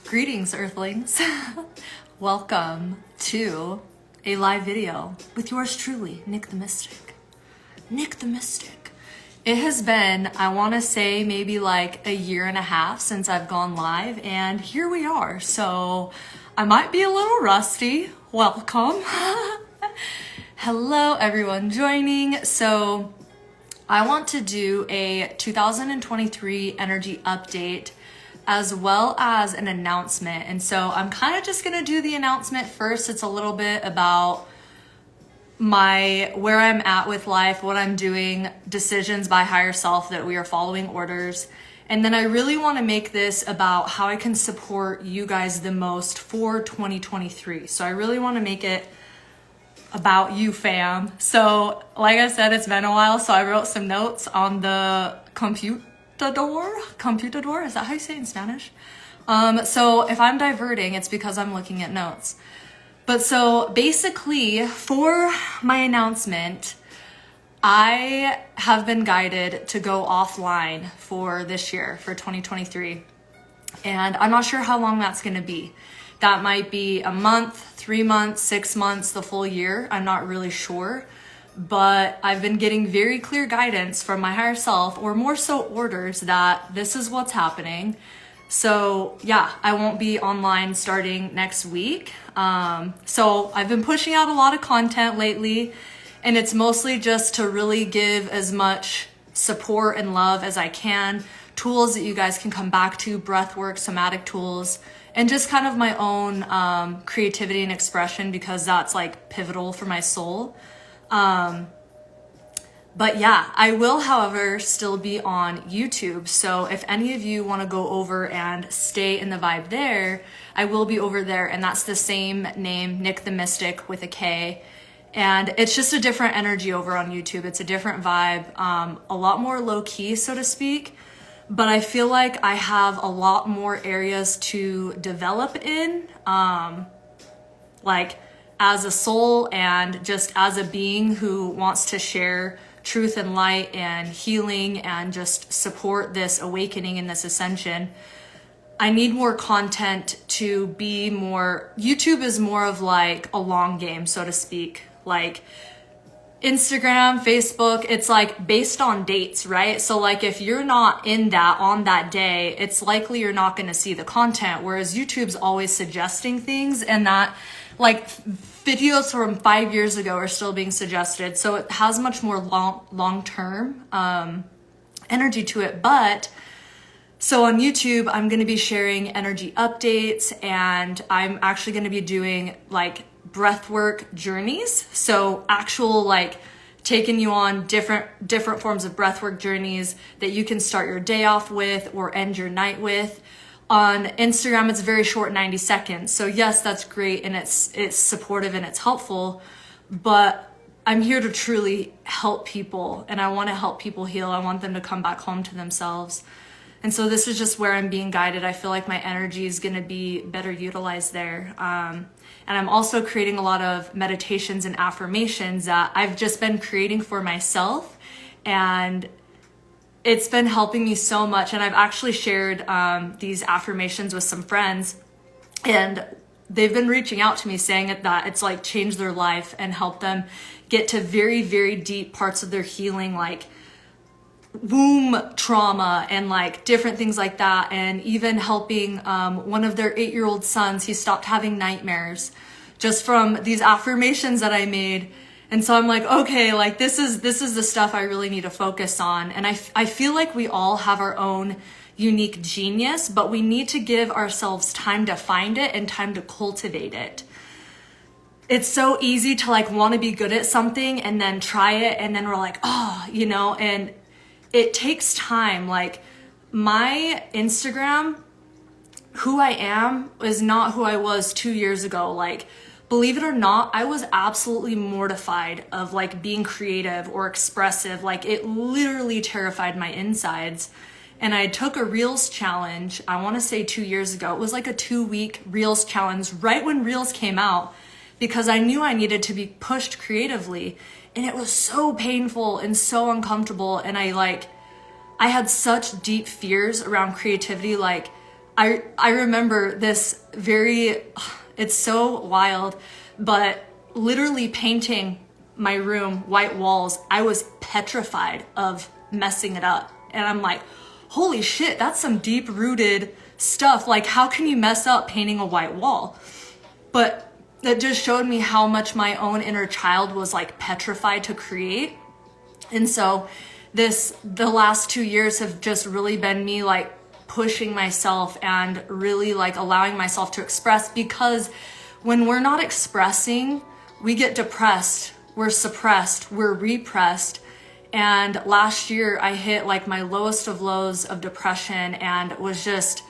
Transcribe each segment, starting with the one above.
Greetings, Earthlings. Welcome to a live video with yours truly, Nick the Mystic. Nick the Mystic. It has been, I want to say, maybe like a year and a half since I've gone live, and here we are. So I might be a little rusty. Welcome. Hello, everyone joining. So I want to do a 2023 energy update as well as an announcement. And so I'm kind of just gonna do the announcement first. It's a little bit about where I'm at with life, what I'm doing, decisions by higher self that we are following orders. And then I really want to make this about how I can support you guys the most for 2023. So I really want to make it about you, fam. So like I said, it's been a while, so I wrote some notes on the computador, is that how you say it in Spanish? So if I'm diverting, it's because I'm looking at notes. But so basically for my announcement, I have been guided to go offline for this year, for 2023. And I'm not sure how long that's gonna be. That might be a month, 3 months, 6 months, the full year. I'm not really sure. But I've been getting very clear guidance from my higher self, or more so orders, that this is what's happening. So yeah, I won't be online starting next week. So I've been pushing out a lot of content lately, and it's mostly just to really give as much support and love as I can, tools that you guys can come back to, breathwork, somatic tools, and just kind of my own creativity and expression, because that's like pivotal for my soul. But yeah, I will, however, still be on YouTube. So if any of you want to go over and stay in the vibe there, I will be over there. And that's the same name, Nick the Mystic with a K. And it's just a different energy over on YouTube. It's a different vibe, a lot more low key, so to speak. But I feel like I have a lot more areas to develop in, like as a soul and just as a being who wants to share truth and light and healing and just support this awakening and this ascension. I need more content to be more, YouTube is more of like a long game, so to speak. Like Instagram, Facebook, it's like based on dates, right? So like if you're not in that on that day, it's likely you're not going to see the content, whereas YouTube's always suggesting things, and that like videos from 5 years ago are still being suggested. So it has much more long-term energy to it. But so on YouTube, I'm going to be sharing energy updates, and I'm actually going to be doing like breathwork journeys. So actual like taking you on different forms of breathwork journeys that you can start your day off with or end your night with. On Instagram, it's very short, 90 seconds. So yes, that's great, and it's supportive and it's helpful, but I'm here to truly help people, and I want to help people heal. I want them to come back home to themselves. And so this is just where I'm being guided. I feel like my energy is going to be better utilized there. And I'm also creating a lot of meditations and affirmations that I've just been creating for myself, and it's been helping me so much. And I've actually shared these affirmations with some friends, and they've been reaching out to me saying that it's like changed their life and helped them get to very, very deep parts of their healing, like womb trauma and like different things like that. And even helping one of their 8-year-old sons, he stopped having nightmares just from these affirmations that I made. And so I'm like, okay, like this is the stuff I really need to focus on. And I feel like we all have our own unique genius, but we need to give ourselves time to find it and time to cultivate it. It's so easy to like want to be good at something and then try it, and then we're like, oh, and it takes time. Like my Instagram, who I am is not who I was 2 years ago. Like, believe it or not, I was absolutely mortified of like being creative or expressive. Like it literally terrified my insides. And I took a Reels challenge, I want to say 2 years ago. It was like a 2-week Reels challenge right when Reels came out, because I knew I needed to be pushed creatively. And it was so painful and so uncomfortable. And I had such deep fears around creativity. Like I remember this it's so wild, but literally painting my room white walls, I was petrified of messing it up. And I'm like, holy shit, that's some deep rooted stuff. Like, how can you mess up painting a white wall? But it just showed me how much my own inner child was like petrified to create. And so the last 2 years have just really been me like pushing myself and really like allowing myself to express, because when we're not expressing, we get depressed, we're suppressed, we're repressed. And last year I hit like my lowest of lows of depression and was just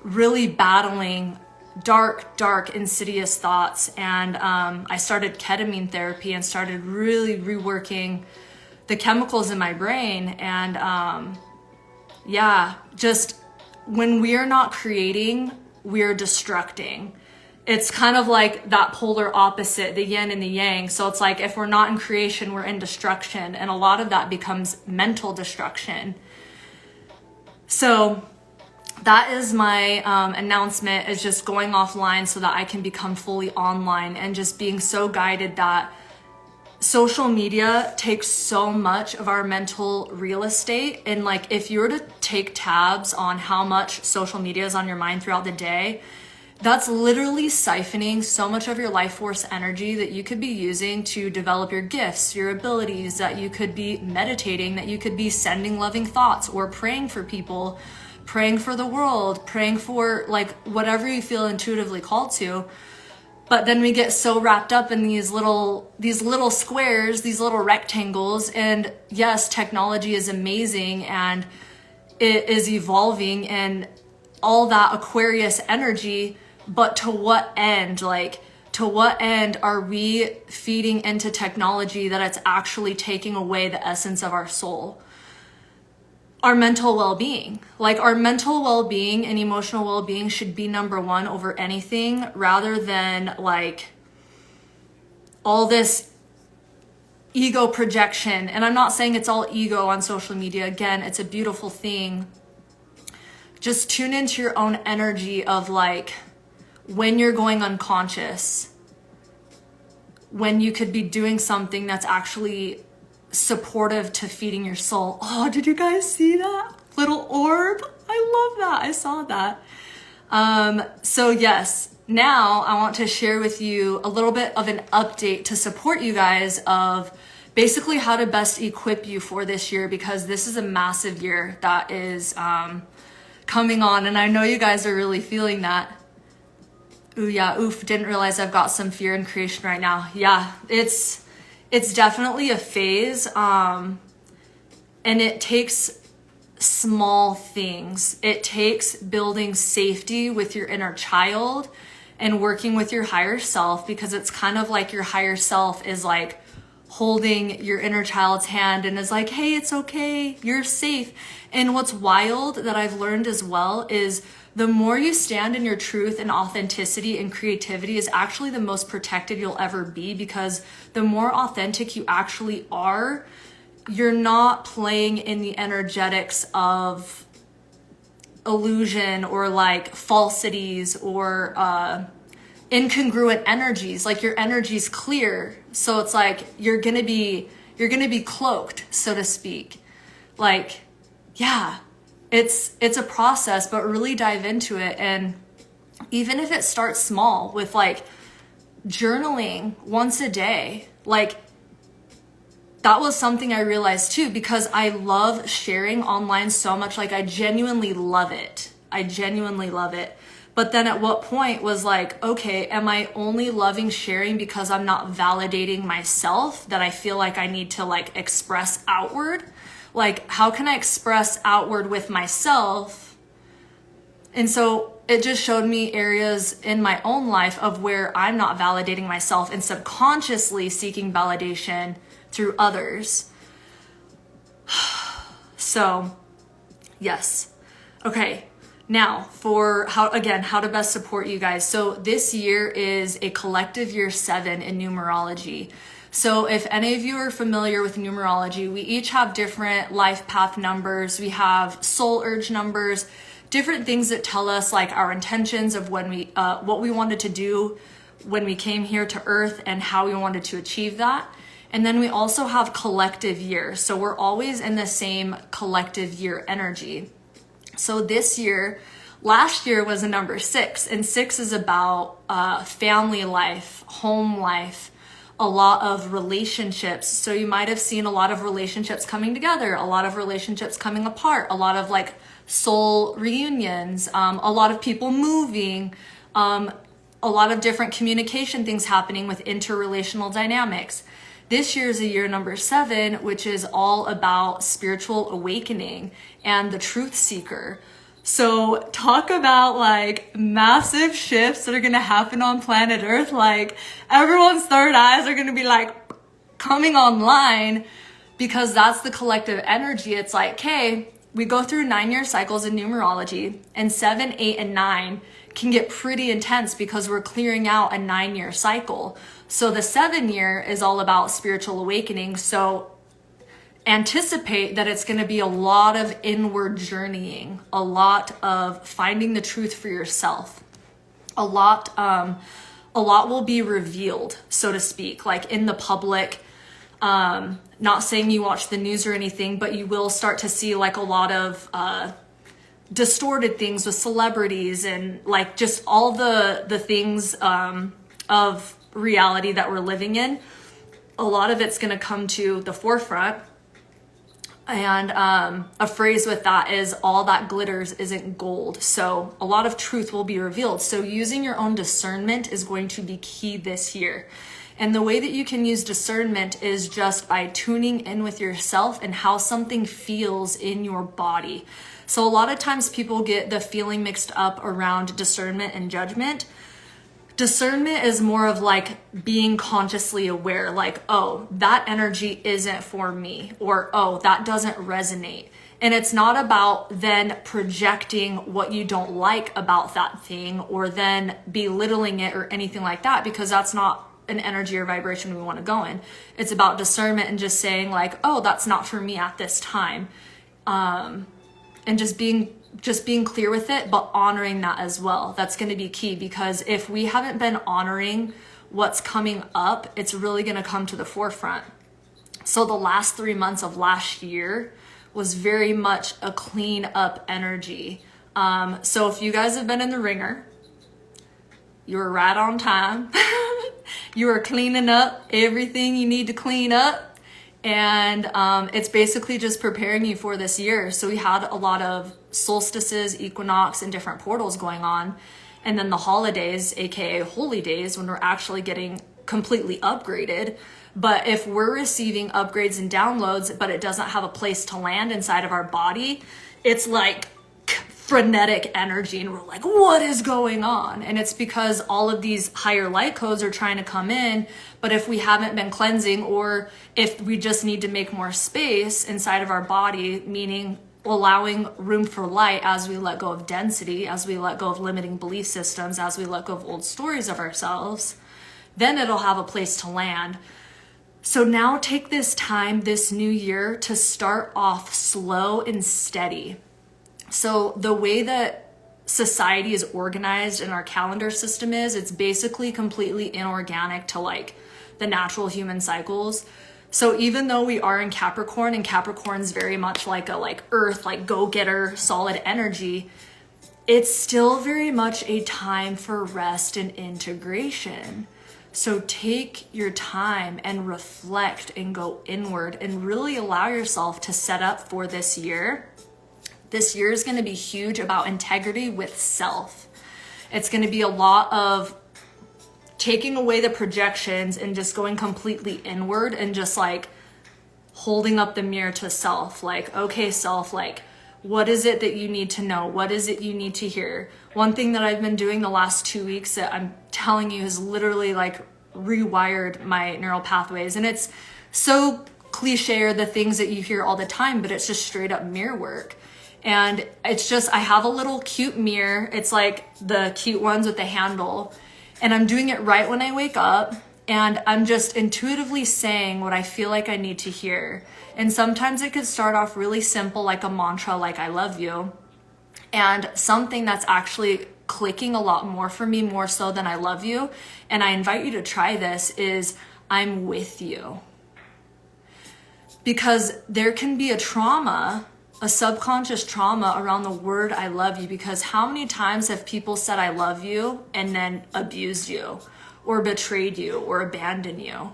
really battling dark, insidious thoughts. And I started ketamine therapy and started really reworking the chemicals in my brain. And just when we're not creating, we're destructing. It's kind of like that polar opposite, the yin and the yang. So it's like if we're not in creation, we're in destruction. And a lot of that becomes mental destruction. So that is my announcement, is just going offline so that I can become fully online, and just being so guided that social media takes so much of our mental real estate. And like, if you were to take tabs on how much social media is on your mind throughout the day, that's literally siphoning so much of your life force energy that you could be using to develop your gifts, your abilities, that you could be meditating, that you could be sending loving thoughts or praying for people, praying for the world, praying for like whatever you feel intuitively called to. But then we get so wrapped up in these little squares, these little rectangles. And yes, technology is amazing and it is evolving and all that Aquarius energy. But to what end? Like, to what end are we feeding into technology that it's actually taking away the essence of our soul? Our mental well-being. Like, our mental well-being and emotional well-being should be number one over anything, rather than like all this ego projection. And I'm not saying it's all ego on social media. Again, it's a beautiful thing. Just tune into your own energy of like when you're going unconscious, when you could be doing something that's actually supportive to feeding your soul. Oh, did you guys see that little orb? I love that. I saw that. So yes, now I want to share with you a little bit of an update to support you guys of basically how to best equip you for this year, because this is a massive year that is coming on, and I know you guys are really feeling that. Ooh, yeah, oof, didn't realize I've got some fear in creation right now. Yeah, it's definitely a phase, and it takes small things. It takes building safety with your inner child and working with your higher self, because it's kind of like your higher self is like holding your inner child's hand and is like, hey, it's okay, you're safe. And what's wild that I've learned as well is the more you stand in your truth and authenticity and creativity is actually the most protected you'll ever be, because the more authentic you actually are, you're not playing in the energetics of illusion or like falsities or incongruent energies. Like, your energy's clear. So it's like you're gonna be cloaked, so to speak. Like, yeah. It's a process, but really dive into it. And even if it starts small with like journaling once a day, like that was something I realized too, because I love sharing online so much. Like, I genuinely love it. But then at what point was like, okay, am I only loving sharing because I'm not validating myself, that I feel like I need to like express outward? Like, how can I express outward with myself? And so it just showed me areas in my own life of where I'm not validating myself and subconsciously seeking validation through others. So, yes. Okay. Now for how to best support you guys. So this year is a collective year 7 in numerology. So if any of you are familiar with numerology, we each have different life path numbers. We have soul urge numbers, different things that tell us like our intentions of when we, what we wanted to do when we came here to Earth and how we wanted to achieve that. And then we also have collective year. So we're always in the same collective year energy. So this year, last year was a number 6, and 6 is about family life, home life, a lot of relationships. So you might have seen a lot of relationships coming together, a lot of relationships coming apart, a lot of like soul reunions, a lot of people moving, a lot of different communication things happening with interrelational dynamics. This year is a year number 7, which is all about spiritual awakening and the truth seeker. So talk about like massive shifts that are going to happen on planet Earth. Like everyone's third eyes are going to be like coming online, because that's the collective energy. It's like, okay, we go through 9-year cycles in numerology, and 7, 8, and 9 can get pretty intense because we're clearing out a 9-year cycle. So the 7-year is all about spiritual awakening. So anticipate that it's going to be a lot of inward journeying, a lot of finding the truth for yourself. A lot will be revealed, so to speak, like in the public. Not saying you watch the news or anything, but you will start to see like a lot of distorted things with celebrities and like just all the things of reality that we're living in. A lot of it's going to come to the forefront. And a phrase with that is, all that glitters isn't gold. So a lot of truth will be revealed. So using your own discernment is going to be key this year. And the way that you can use discernment is just by tuning in with yourself and how something feels in your body. So a lot of times people get the feeling mixed up around discernment and judgment. Discernment is more of like being consciously aware, like, oh, that energy isn't for me, or oh, that doesn't resonate. And it's not about then projecting what you don't like about that thing or then belittling it or anything like that, because that's not an energy or vibration we want to go in. It's about discernment and just saying like, oh, that's not for me at this time. And just being clear with it, but honoring that as well. That's going to be key, because if we haven't been honoring what's coming up, it's really going to come to the forefront. So the last 3 months of last year was very much a clean up energy. So if you guys have been in the ringer, you were right on time. You are cleaning up everything you need to clean up. And it's basically just preparing you for this year. So we had a lot of solstices, equinox, and different portals going on. And then the holidays, aka holy days, when we're actually getting completely upgraded. But if we're receiving upgrades and downloads, but it doesn't have a place to land inside of our body, it's like frenetic energy, and we're like, what is going on? And it's because all of these higher light codes are trying to come in, but if we haven't been cleansing, or if we just need to make more space inside of our body, meaning allowing room for light as we let go of density, as we let go of limiting belief systems, as we let go of old stories of ourselves, then it'll have a place to land. So now take this time, this new year, to start off slow and steady. So the way that society is organized and our calendar system is, it's basically completely inorganic to like the natural human cycles. So even though we are in Capricorn, and Capricorn's very much like a like earth, like go-getter, solid energy, it's still very much a time for rest and integration. So take your time and reflect and go inward and really allow yourself to set up for this year. This year is going to be huge about integrity with self. It's going to be a lot of taking away the projections and just going completely inward and just like holding up the mirror to self. Like, okay, self, like, what is it that you need to know? What is it you need to hear? One thing that I've been doing the last 2 weeks that I'm telling you has literally like rewired my neural pathways. And it's so cliche, or the things that you hear all the time, but it's just straight up mirror work. And it's just, I have a little cute mirror. It's like the cute ones with the handle. And I'm doing it right when I wake up. And I'm just intuitively saying what I feel like I need to hear. And sometimes it could start off really simple, like a mantra, like I love you. And something that's actually clicking a lot more for me, more so than I love you, and I invite you to try this, is I'm with you. Because there can be a trauma, a subconscious trauma around the word I love you, because how many times have people said I love you and then abused you or betrayed you or abandoned you?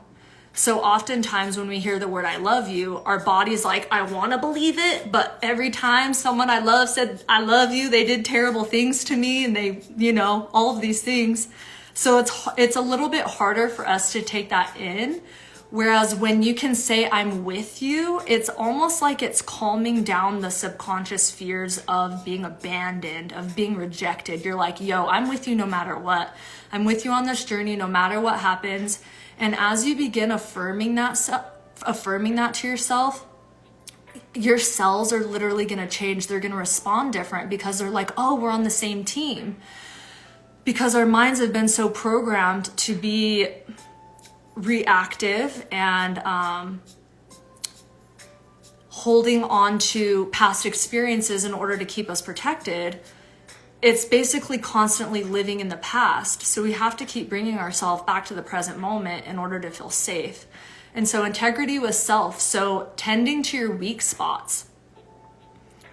So oftentimes when we hear the word I love you, our body's like, I want to believe it, but every time someone I love said I love you, they did terrible things to me, and they, all of these things. So it's a little bit harder for us to take that in. Whereas when you can say I'm with you, it's almost like it's calming down the subconscious fears of being abandoned, of being rejected. You're like, yo, I'm with you no matter what. I'm with you on this journey no matter what happens. And as you begin affirming that to yourself, your cells are literally going to change. They're going to respond different because they're like, oh, we're on the same team. Because our minds have been so programmed to be reactive and holding on to past experiences in order to keep us protected. It's basically constantly living in the past. So we have to keep bringing ourselves back to the present moment in order to feel safe. And so integrity with self. So tending to your weak spots.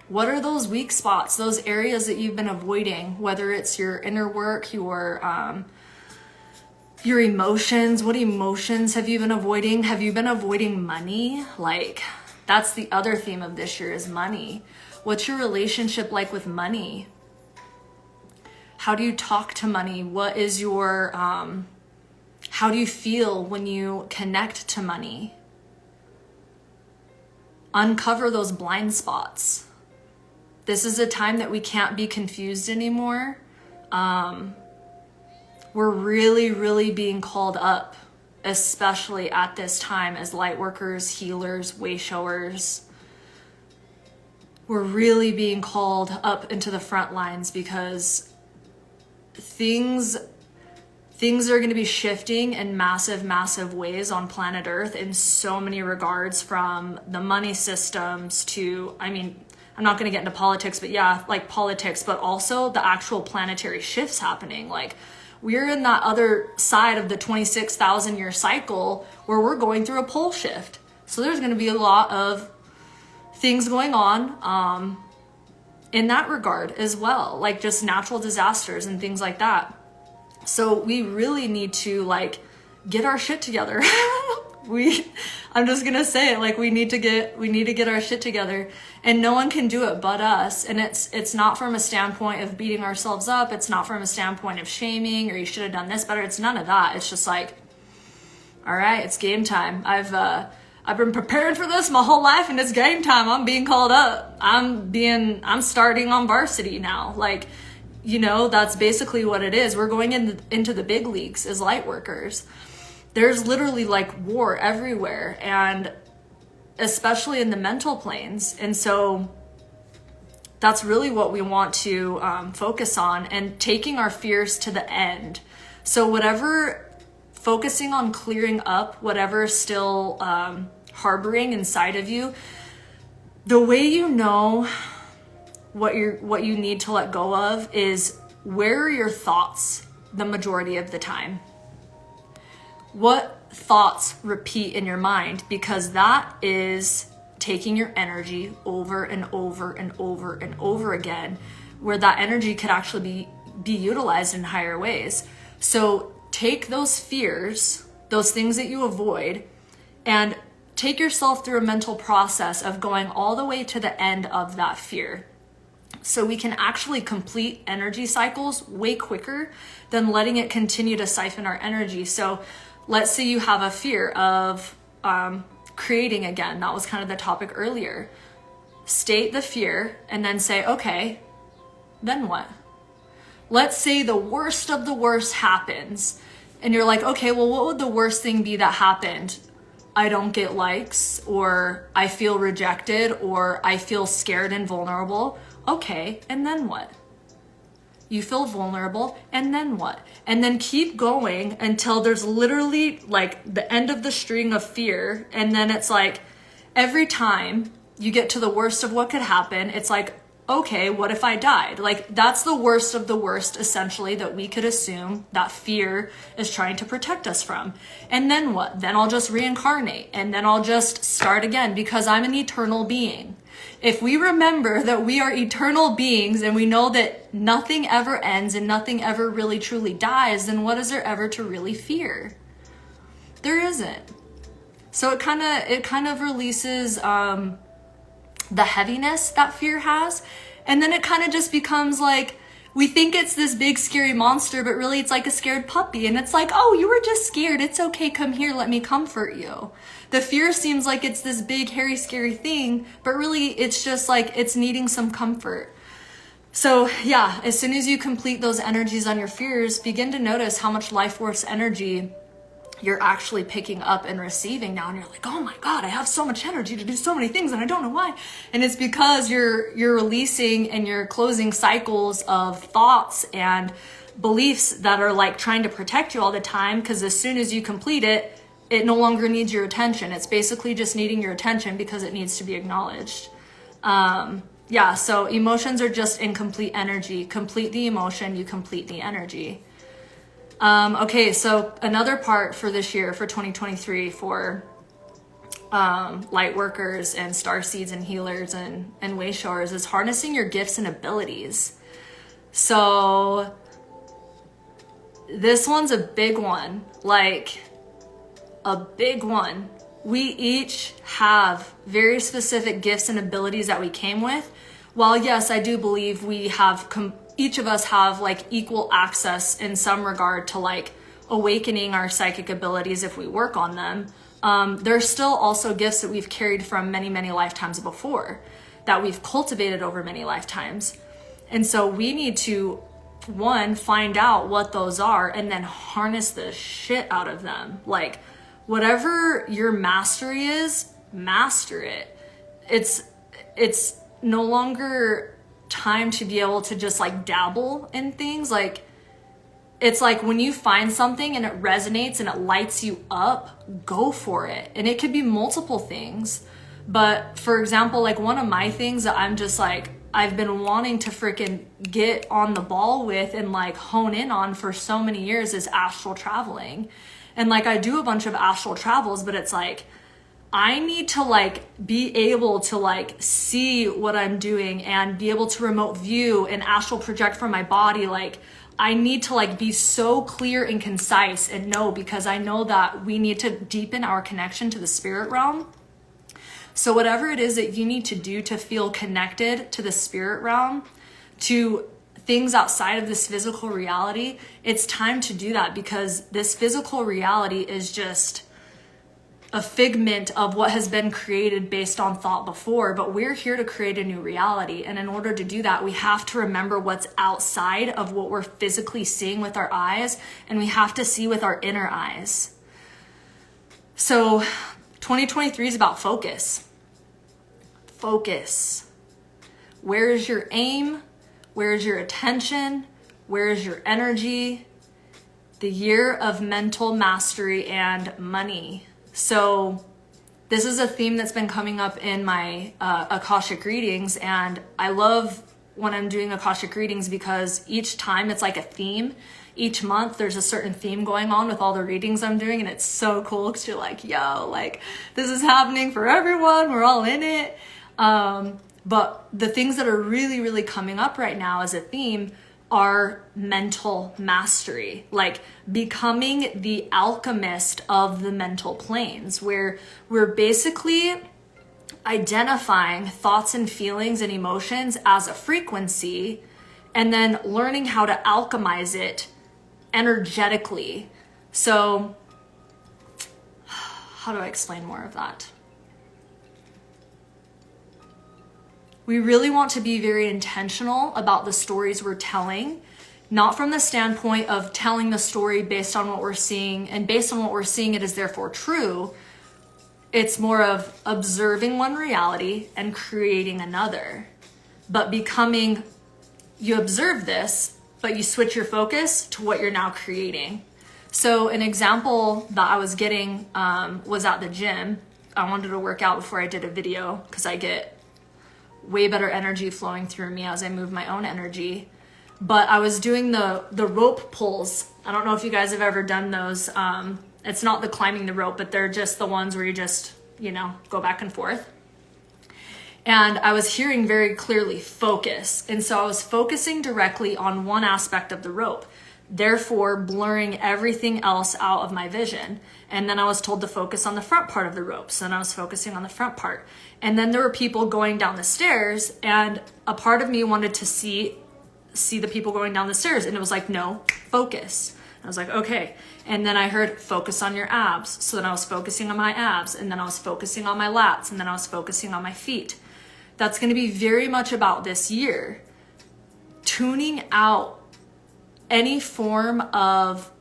What are those weak spots? Those areas that you've been avoiding, whether it's your inner work, your emotions. What emotions have you been avoiding? Have you been avoiding money? Like, that's the other theme of this year, is money. What's your relationship like with money? How do you talk to money? What is your, how do you feel when you connect to money? Uncover those blind spots. This is a time that we can't be confused anymore. We're really, really being called up, especially at this time as light workers, healers, way showers. We're really being called up into the front lines because things are going to be shifting in massive, massive ways on planet Earth in so many regards, from the money systems to, I'm not going to get into politics, but yeah, like politics, but also the actual planetary shifts happening. Like, we're in that other side of the 26,000 year cycle where we're going through a pole shift. So there's going to be a lot of things going on in that regard as well, like just natural disasters and things like that. So we really need to get our shit together. I'm just gonna say it, we need to get our shit together, and no one can do it but us. And it's not from a standpoint of beating ourselves up. It's not from a standpoint of shaming or you should have done this better. It's none of that. It's just like, all right, it's game time. I've been preparing for this my whole life, and it's game time. I'm being called up. I'm starting on varsity now. That's basically what it is. We're going into the big leagues as light workers. There's literally war everywhere, and especially in the mental planes. And so that's really what we want to focus on, and taking our fears to the end. So focusing on clearing up whatever is still harboring inside of you. The way you know what you need to let go of is, where are your thoughts the majority of the time? What thoughts repeat in your mind? Because that is taking your energy over and over and over and over again, where that energy could actually be utilized in higher ways. So take those fears, those things that you avoid, and take yourself through a mental process of going all the way to the end of that fear. So we can actually complete energy cycles way quicker than letting it continue to siphon our energy. So let's say you have a fear of creating again. That was kind of the topic earlier. State the fear and then say, okay, then what? Let's say the worst of the worst happens and you're like, okay, well, what would the worst thing be that happened? I don't get likes, or I feel rejected, or I feel scared and vulnerable. Okay, and then what? You feel vulnerable, and then what? And then keep going until there's literally the end of the string of fear. And then it's every time you get to the worst of what could happen, it's okay, what if I died? Like, that's the worst of the worst, essentially, that we could assume that fear is trying to protect us from. And then what? Then I'll just reincarnate, and then I'll just start again, because I'm an eternal being. If we remember that we are eternal beings and we know that nothing ever ends and nothing ever really truly dies, then what is there ever to really fear? There isn't. So it kind of releases the heaviness that fear has. And then it kind of just becomes like, we think it's this big scary monster, but really it's like a scared puppy. And it's like, oh, you were just scared. It's okay. Come here. Let me comfort you. The fear seems like it's this big, hairy, scary thing, but really it's just like it's needing some comfort. So yeah, as soon as you complete those energies on your fears, begin to notice how much life force energy you're actually picking up and receiving now. And you're like, oh my God, I have so much energy to do so many things and I don't know why. And it's because you're releasing and you're closing cycles of thoughts and beliefs that are like trying to protect you all the time. Because as soon as you complete it, it no longer needs your attention. It's basically just needing your attention because it needs to be acknowledged. Yeah, so emotions are just incomplete energy. Complete the emotion, you complete the energy. Okay, so another part for this year, for 2023, for Lightworkers and Starseeds and healers and Wayshowers, is harnessing your gifts and abilities. So this one's a big one, like a big one. We each have very specific gifts and abilities that we came with. While yes, I do believe we have each of us have like equal access in some regard to like awakening our psychic abilities if we work on them. There's still also gifts that we've carried from many, many lifetimes before, that we've cultivated over many lifetimes. And so we need to, one, find out what those are and then harness the shit out of them. Like, whatever your mastery is, master it. It's no longer time to be able to just like dabble in things. Like, it's like when you find something and it resonates and it lights you up, go for it. And it could be multiple things. But for example, like one of my things that I'm just like, I've been wanting to freaking get on the ball with and like hone in on for so many years is astral traveling. And like I do a bunch of astral travels, but it's like I need to like be able to like see what I'm doing and be able to remote view and astral project from my body. Like I need to like be so clear and concise and know, because I know that we need to deepen our connection to the spirit realm. So whatever it is that you need to do to feel connected to the spirit realm, to things outside of this physical reality, it's time to do that, because this physical reality is just a figment of what has been created based on thought before, but we're here to create a new reality. And in order to do that, we have to remember what's outside of what we're physically seeing with our eyes, and we have to see with our inner eyes. So 2023 is about focus. Focus. Where is your aim? Where is your attention? Where is your energy? The year of mental mastery and money. So this is a theme that's been coming up in my Akashic readings, and I love when I'm doing Akashic readings because each time it's like a theme. Each month there's a certain theme going on with all the readings I'm doing, and it's so cool because you're like, yo, like this is happening for everyone. We're all in it. But the things that are really, really coming up right now as a theme are mental mastery, like becoming the alchemist of the mental planes, where we're basically identifying thoughts and feelings and emotions as a frequency and then learning how to alchemize it energetically. So how do I explain more of that? We really want to be very intentional about the stories we're telling, not from the standpoint of telling the story based on what we're seeing, and based on what we're seeing, it is therefore true. It's more of observing one reality and creating another. But becoming, you observe this, but you switch your focus to what you're now creating. So an example that I was getting was at the gym. I wanted to work out before I did a video because I get way better energy flowing through me as I move my own energy. But I was doing the rope pulls. I don't know if you guys have ever done those. It's not the climbing the rope, but they're just the ones where you just, go back and forth. And I was hearing very clearly focus. And so I was focusing directly on one aspect of the rope, therefore blurring everything else out of my vision. And then I was told to focus on the front part of the rope. So then I was focusing on the front part. And then there were people going down the stairs, and a part of me wanted to see the people going down the stairs. And it was like, no, focus. I was like, okay. And then I heard focus on your abs. So then I was focusing on my abs, and then I was focusing on my lats, and then I was focusing on my feet. That's going to be very much about this year. Tuning out any form of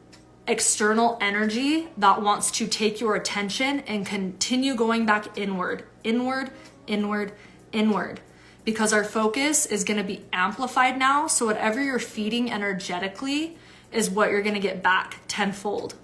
external energy that wants to take your attention and continue going back inward, inward, inward, inward. Because our focus is going to be amplified now. So whatever you're feeding energetically is what you're going to get back tenfold.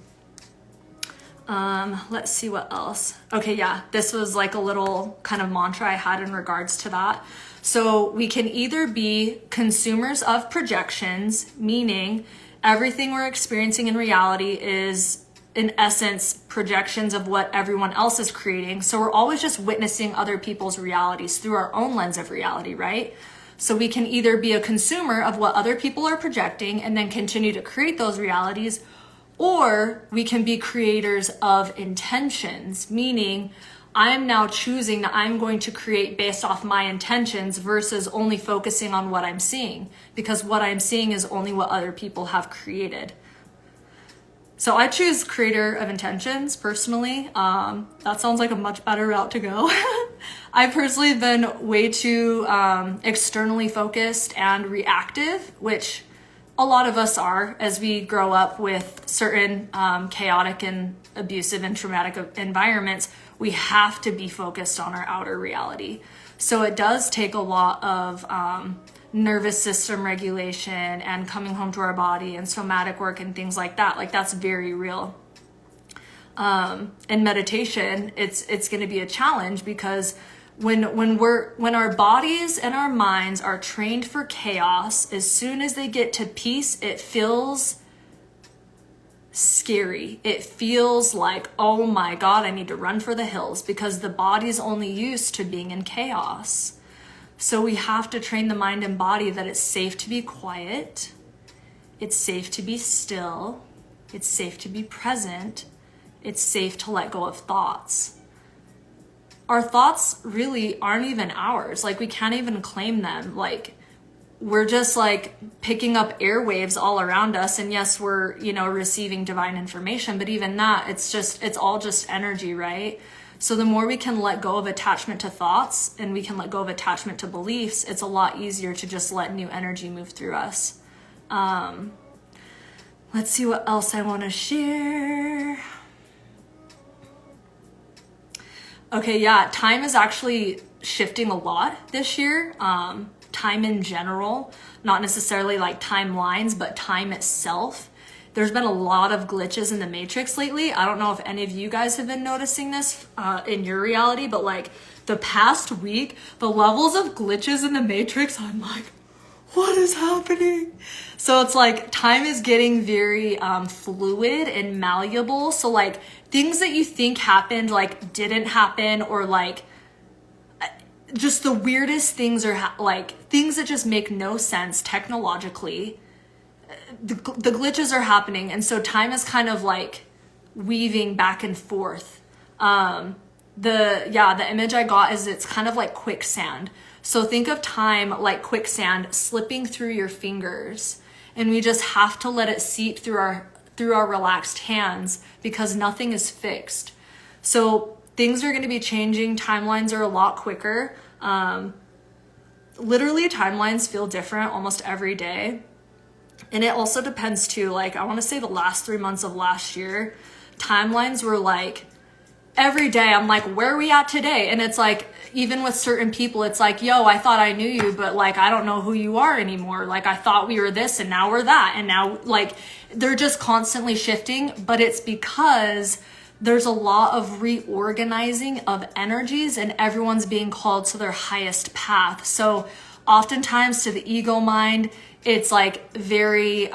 Let's see what else. Okay, yeah, this was like a little kind of mantra I had in regards to that. So we can either be consumers of projections, meaning everything we're experiencing in reality is, in essence, projections of what everyone else is creating. So we're always just witnessing other people's realities through our own lens of reality, right? So we can either be a consumer of what other people are projecting and then continue to create those realities, or we can be creators of intentions, meaning I'm now choosing that I'm going to create based off my intentions versus only focusing on what I'm seeing, because what I'm seeing is only what other people have created. So I choose creator of intentions personally. That sounds like a much better route to go. I personally have been way too externally focused and reactive, which a lot of us are as we grow up with certain chaotic and abusive and traumatic environments. We have to be focused on our outer reality. So it does take a lot of nervous system regulation and coming home to our body and somatic work and things like that. Like, that's very real. In meditation, it's going to be a challenge, because when our bodies and our minds are trained for chaos, as soon as they get to peace, it feels scary. It feels like, oh my God, I need to run for the hills, because the body's only used to being in chaos. So we have to train the mind and body that it's safe to be quiet, it's safe to be still, it's safe to be present, it's safe to let go of thoughts. Our thoughts really aren't even ours. Like, we can't even claim them. Like, we're just like picking up airwaves all around us. And yes, we're, receiving divine information, but even that, it's all just energy, right? So the more we can let go of attachment to thoughts and we can let go of attachment to beliefs, it's a lot easier to just let new energy move through us. Let's see what else I want to share. Okay, yeah, time is actually shifting a lot this year. Time in general, not necessarily like timelines, but time itself. There's been a lot of glitches in the matrix lately. I don't know if any of you guys have been noticing this in your reality, but like the past week, the levels of glitches in the matrix, I'm like, what is happening? So it's like time is getting very fluid and malleable. So like things that you think happened like didn't happen, or like just the weirdest things are like things that just make no sense technologically. The glitches are happening, and so time is kind of like weaving back and forth. The image I got is it's kind of like quicksand. So think of time like quicksand slipping through your fingers, and we just have to let it seep through our relaxed hands, because nothing is fixed. So things are going to be changing. Timelines are a lot quicker. Literally, timelines feel different almost every day. And it also depends too, like I want to say the last 3 months of last year, timelines were like every day I'm like, where are we at today? And it's like, even with certain people, it's like, yo, I thought I knew you, but like, I don't know who you are anymore. Like, I thought we were this and now we're that. And now like, they're just constantly shifting, but it's because there's a lot of reorganizing of energies, and everyone's being called to their highest path. So oftentimes to the ego mind, it's like very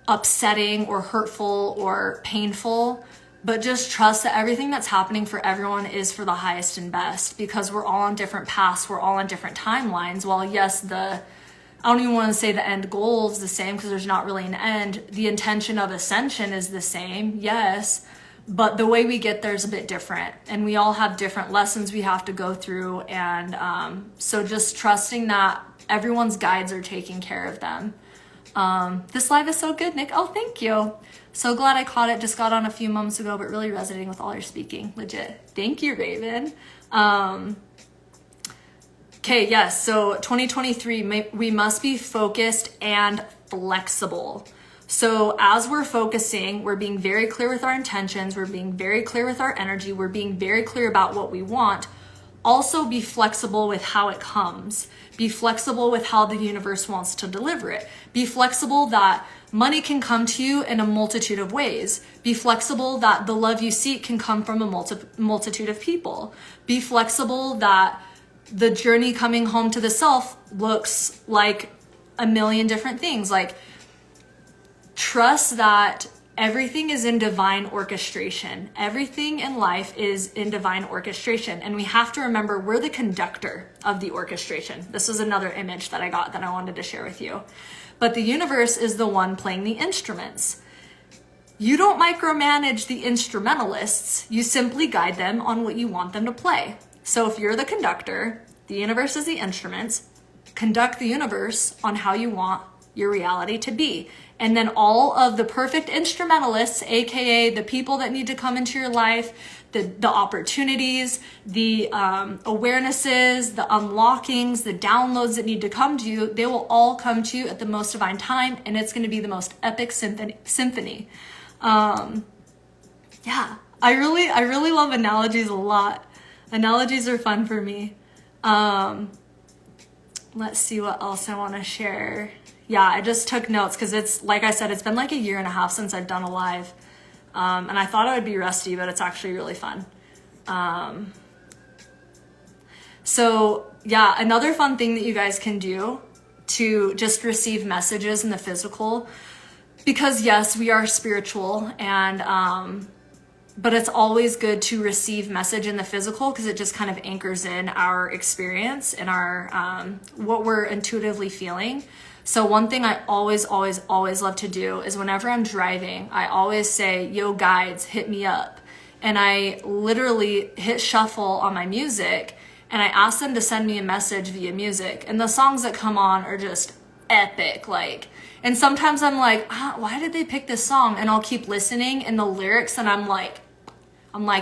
upsetting or hurtful or painful, but just trust that everything that's happening for everyone is for the highest and best, because we're all on different paths, we're all on different timelines. While yes, I don't even want to say the end goal is the same, because there's not really an end. The intention of ascension is the same, yes, but the way we get there is a bit different, and we all have different lessons we have to go through. And so just trusting that everyone's guides are taking care of them. This live is so good, Nick. Oh, thank you. So glad I caught it. Just got on a few moments ago, but really resonating with all your speaking. Legit. Thank you, Raven. Okay, yes. So 2023, we must be focused and flexible. So as we're focusing, we're being very clear with our intentions. We're being very clear with our energy. We're being very clear about what we want. Also be flexible with how it comes. Be flexible with how the universe wants to deliver it. Be flexible that money can come to you in a multitude of ways. Be flexible that the love you seek can come from a multitude of people. Be flexible that the journey coming home to the self looks like a million different things. Like, trust that everything is in divine orchestration. Everything in life is in divine orchestration. And we have to remember we're the conductor of the orchestration. This is another image that I got that I wanted to share with you. But the universe is the one playing the instruments. You don't micromanage the instrumentalists. You simply guide them on what you want them to play. So if you're the conductor, the universe is the instruments. Conduct the universe on how you want your reality to be. And then all of the perfect instrumentalists, aka the people that need to come into your life, the opportunities, the awarenesses, the unlockings, the downloads that need to come to you, they will all come to you at the most divine time, and it's going to be the most epic symphony. Yeah, I really love analogies a lot. Analogies are fun for me. Let's see what else I want to share. Yeah, I just took notes because it's, like I said, it's been like 1.5 years since I've done a live. And I thought I would be rusty, but it's actually really fun. So yeah, another fun thing that you guys can do to just receive messages in the physical, because yes, we are spiritual, and but it's always good to receive message in the physical, because it just kind of anchors in our experience and our what we're intuitively feeling. So one thing I always love to do is whenever I'm driving, I always say, yo guides, hit me up. And I literally hit shuffle on my music, and I ask them to send me a message via music. And the songs that come on are just epic. Like, and sometimes I'm like, why did they pick this song? And I'll keep listening, and the lyrics, and I'm like,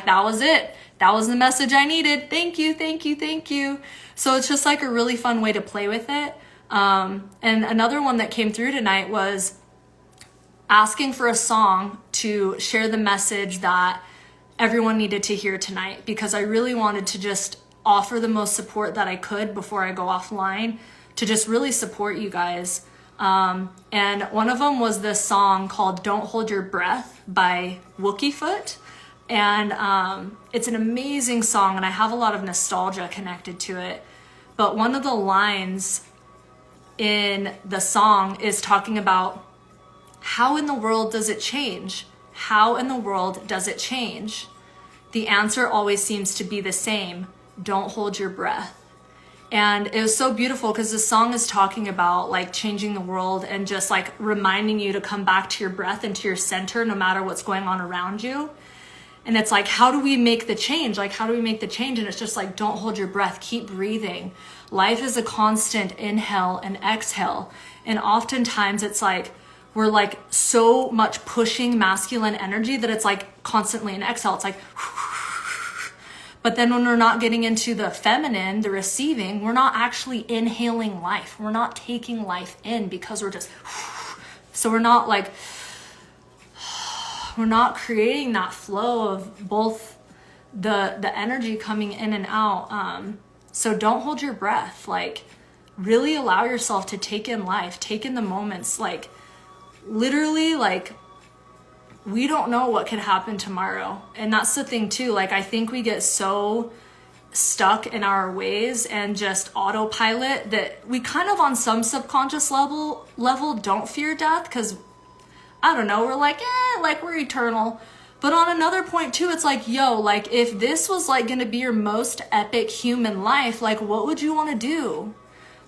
that was it. That was the message I needed. Thank you, thank you, thank you. So it's just like a really fun way to play with it. And another one that came through tonight was asking for a song to share the message that everyone needed to hear tonight, because I really wanted to just offer the most support that I could before I go offline, to just really support you guys. And one of them was this song called Don't Hold Your Breath by Wookiefoot. And it's an amazing song, and I have a lot of nostalgia connected to it. But one of the lines in the song is talking about how in the world does it change? How in the world does it change? The answer always seems to be the same. Don't hold your breath. And it was so beautiful, because the song is talking about like changing the world and just like reminding you to come back to your breath and to your center, no matter what's going on around you. And it's like, how do we make the change? Like, how do we make the change? And it's just like, don't hold your breath. Keep breathing. Life is a constant inhale and exhale. And oftentimes it's like, we're like so much pushing masculine energy that it's like constantly an exhale. It's like, but then when we're not getting into the feminine, the receiving, we're not actually inhaling life. We're not taking life in, because we're just, so we're not like, we're not creating that flow of both the energy coming in and out. So don't hold your breath. Like, really allow yourself to take in life, take in the moments, like literally like we don't know what could happen tomorrow. And that's the thing too. Like, I think we get so stuck in our ways and just autopilot that we kind of on some subconscious level don't fear death, because I don't know, we're like, like we're eternal. But on another point too, it's like, yo, like if this was like gonna be your most epic human life, like what would you want to do?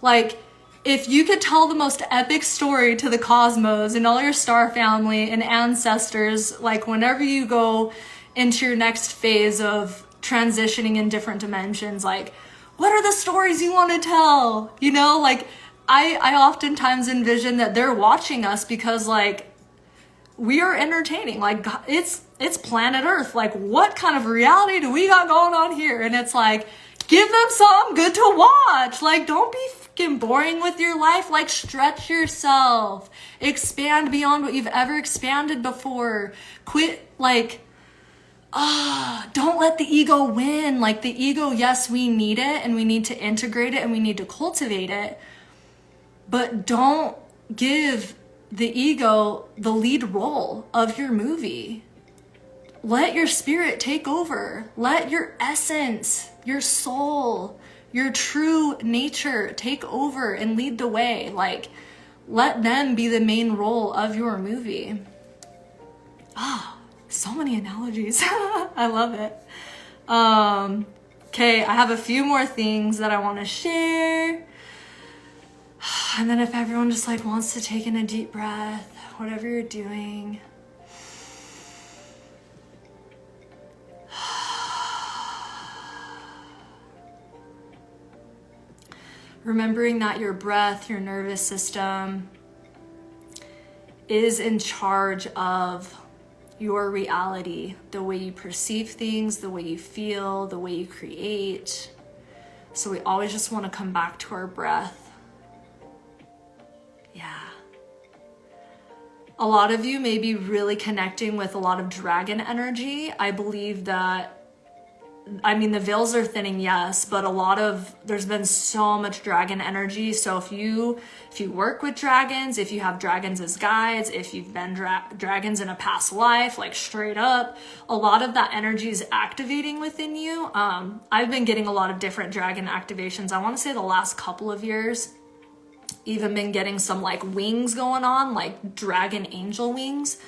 Like, if you could tell the most epic story to the cosmos and all your star family and ancestors, like whenever you go into your next phase of transitioning in different dimensions, like what are the stories you want to tell? You know, like I oftentimes envision that they're watching us because like we are entertaining. Like it's planet Earth. Like what kind of reality do we got going on here? And it's like, give them something good to watch. Like, don't be fucking boring with your life. Like, stretch yourself. Expand beyond what you've ever expanded before. Quit, like, don't let the ego win. Like, the ego, yes, we need it, and we need to integrate it, and we need to cultivate it. But don't give the ego the lead role of your movie. Let your spirit take over. Let your essence, your soul, your true nature take over and lead the way. Like, let them be the main role of your movie. So many analogies. I love it. Okay, I have a few more things that I want to share. And then if everyone just like wants to take in a deep breath, whatever you're doing. Remembering that your breath, your nervous system is in charge of your reality, the way you perceive things, the way you feel, the way you create. So we always just want to come back to our breath. Yeah. A lot of you may be really connecting with a lot of dragon energy. I believe that, I mean, the veils are thinning, yes, but there's been so much dragon energy. So if you work with dragons, if you have dragons as guides, if you've been dragons in a past life, like straight up, a lot of that energy is activating within you. I've been getting a lot of different dragon activations. I want to say the last couple of years, even been getting some like wings going on, like dragon angel wings.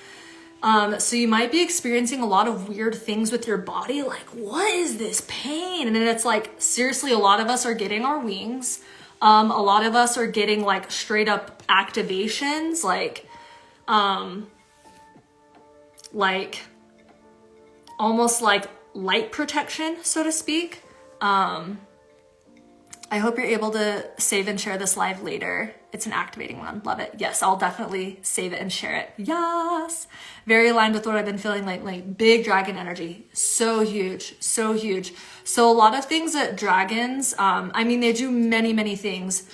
So you might be experiencing a lot of weird things with your body. Like, what is this pain? And then it's like, seriously, a lot of us are getting our wings. A lot of us are getting like straight up activations, like almost like light protection, so to speak. I hope you're able to save and share this live later. It's an activating one. Love it. Yes, I'll definitely save it and share it. Yes. Very aligned with what I've been feeling lately. Big dragon energy. So huge. So huge. So a lot of things that dragons, I mean, they do many, many things.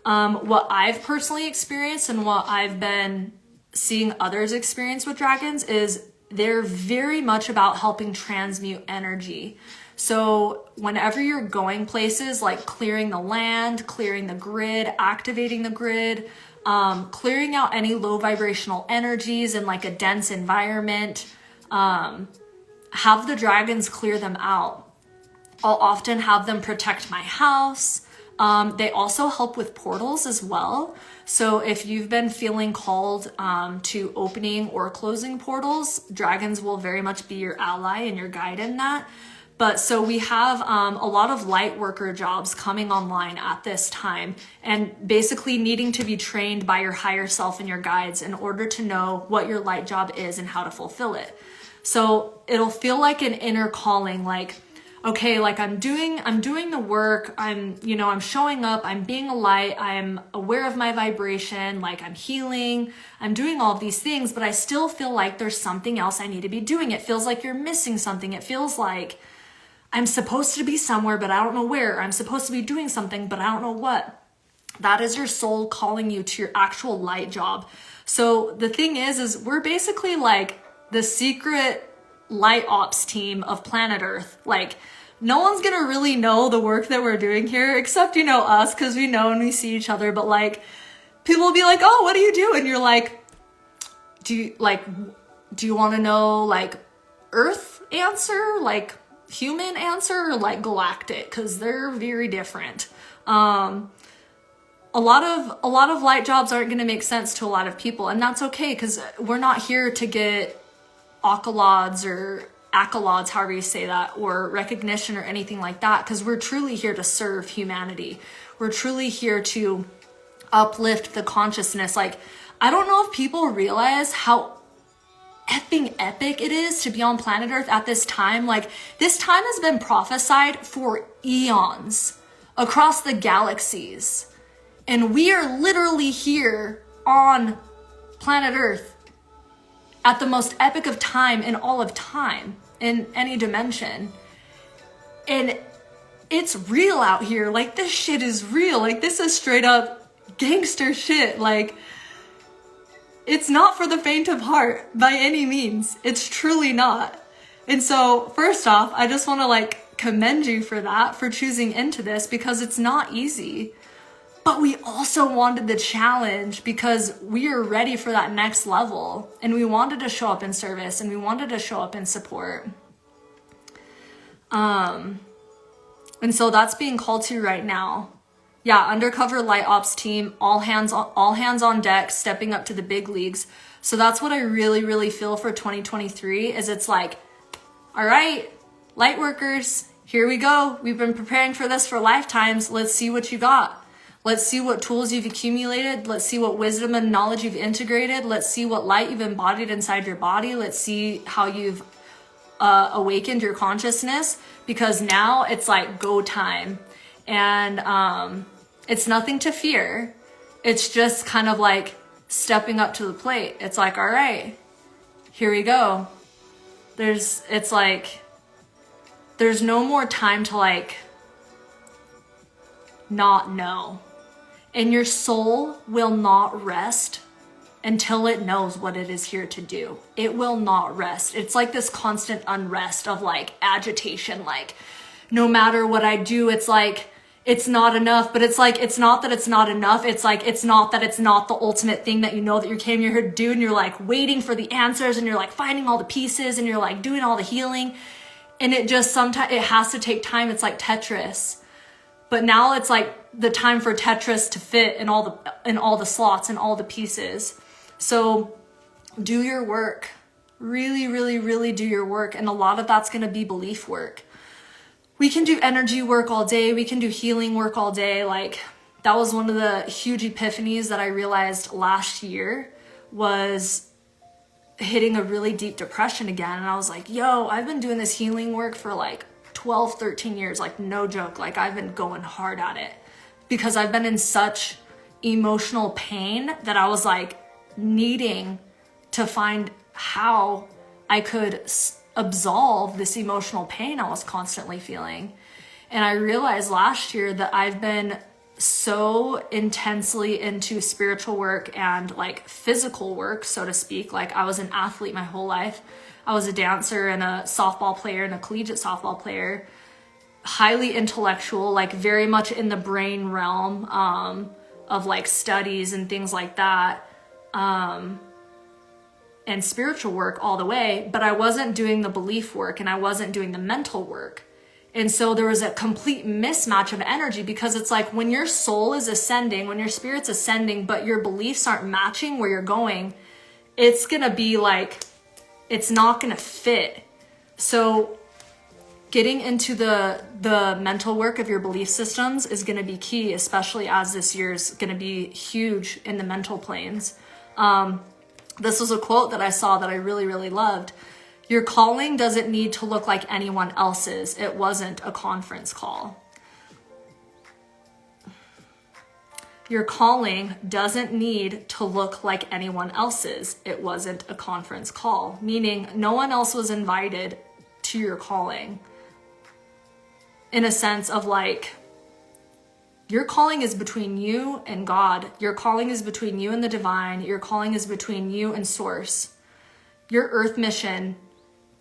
What I've personally experienced and what I've been seeing others experience with dragons is they're very much about helping transmute energy. So whenever you're going places like clearing the land, clearing the grid, activating the grid, clearing out any low vibrational energies in like a dense environment, have the dragons clear them out. I'll often have them protect my house. They also help with portals as well. So if you've been feeling called to opening or closing portals, dragons will very much be your ally and your guide in that. But so we have a lot of light worker jobs coming online at this time, and basically needing to be trained by your higher self and your guides in order to know what your light job is and how to fulfill it. So it'll feel like an inner calling, like, okay, like I'm doing the work, I'm showing up, I'm being a light, I'm aware of my vibration, like I'm healing, I'm doing all of these things, but I still feel like there's something else I need to be doing. It feels like you're missing something. It feels like I'm supposed to be somewhere, but I don't know where. I'm supposed to be doing something, but I don't know what. That is your soul calling you to your actual light job. So the thing is we're basically like the secret light ops team of planet Earth. Like, no one's gonna really know the work that we're doing here, except, us, because we know and we see each other. But like, people will be like, oh, what do you do? And you're like, Do you want to know like Earth answer, like human answer, or like galactic? Because they're very different. A lot of light jobs aren't going to make sense to a lot of people, and that's okay, because we're not here to get accolades or accolades, however you say that, or recognition or anything like that, because we're truly here to serve humanity. We're truly here to uplift the consciousness. Like, I don't know if people realize how effing epic it is to be on planet Earth at this time. Like, this time has been prophesied for eons across the galaxies. And we are literally here on planet Earth at the most epic of time in all of time, in any dimension. And it's real out here. Like, this shit is real. Like, this is straight up gangster shit. Like, it's not for the faint of heart by any means. It's truly not. And so, first off, I just want to like commend you for that, for choosing into this, because it's not easy. But we also wanted the challenge because we are ready for that next level, and we wanted to show up in service, and we wanted to show up in support. And so that's being called to right now. Yeah, undercover light ops team, all hands on deck, stepping up to the big leagues. So that's what I really, really feel for 2023 is it's like, all right, Lightworkers, here we go. We've been preparing for this for lifetimes. Let's see what you got. Let's see what tools you've accumulated. Let's see what wisdom and knowledge you've integrated. Let's see what light you've embodied inside your body. Let's see how you've awakened your consciousness, because now it's like go time. And it's nothing to fear. It's just kind of like stepping up to the plate. It's like, all right, here we go. It's like, there's no more time to like not know. And your soul will not rest until it knows what it is here to do. It will not rest. It's like this constant unrest of like agitation. Like, no matter what I do, it's like, it's not enough. But it's like, it's not that it's not enough. It's like, it's not that it's not the ultimate thing that you know that you came here to do. And you're like waiting for the answers, and you're like finding all the pieces, and you're like doing all the healing. And it just sometimes, it has to take time. It's like Tetris. But now it's like the time for Tetris to fit in all the slots and all the pieces. So do your work. Really, really, really do your work. And a lot of that's going to be belief work. We can do energy work all day. We can do healing work all day. Like, that was one of the huge epiphanies that I realized last year, was hitting a really deep depression again. And I was like, yo, I've been doing this healing work for like 12, 13 years, like no joke. Like, I've been going hard at it because I've been in such emotional pain that I was like needing to find how I could absolve this emotional pain I was constantly feeling. And I realized last year that I've been so intensely into spiritual work and like physical work, so to speak. Like, I was an athlete my whole life. I was a dancer and a softball player and a collegiate softball player, highly intellectual, like very much in the brain realm of like studies and things like that, and spiritual work all the way. But I wasn't doing the belief work, and I wasn't doing the mental work. And so there was a complete mismatch of energy, because it's like when your soul is ascending, when your spirit's ascending, but your beliefs aren't matching where you're going, it's gonna be like, it's not gonna fit. So getting into the mental work of your belief systems is gonna be key, especially as this year's gonna be huge in the mental planes. This was a quote that I saw that I really, really loved. Your calling doesn't need to look like anyone else's. It wasn't a conference call. Your calling doesn't need to look like anyone else's. It wasn't a conference call. Meaning no one else was invited to your calling. In a sense of like, your calling is between you and God. Your calling is between you and the divine. Your calling is between you and source. Your earth mission,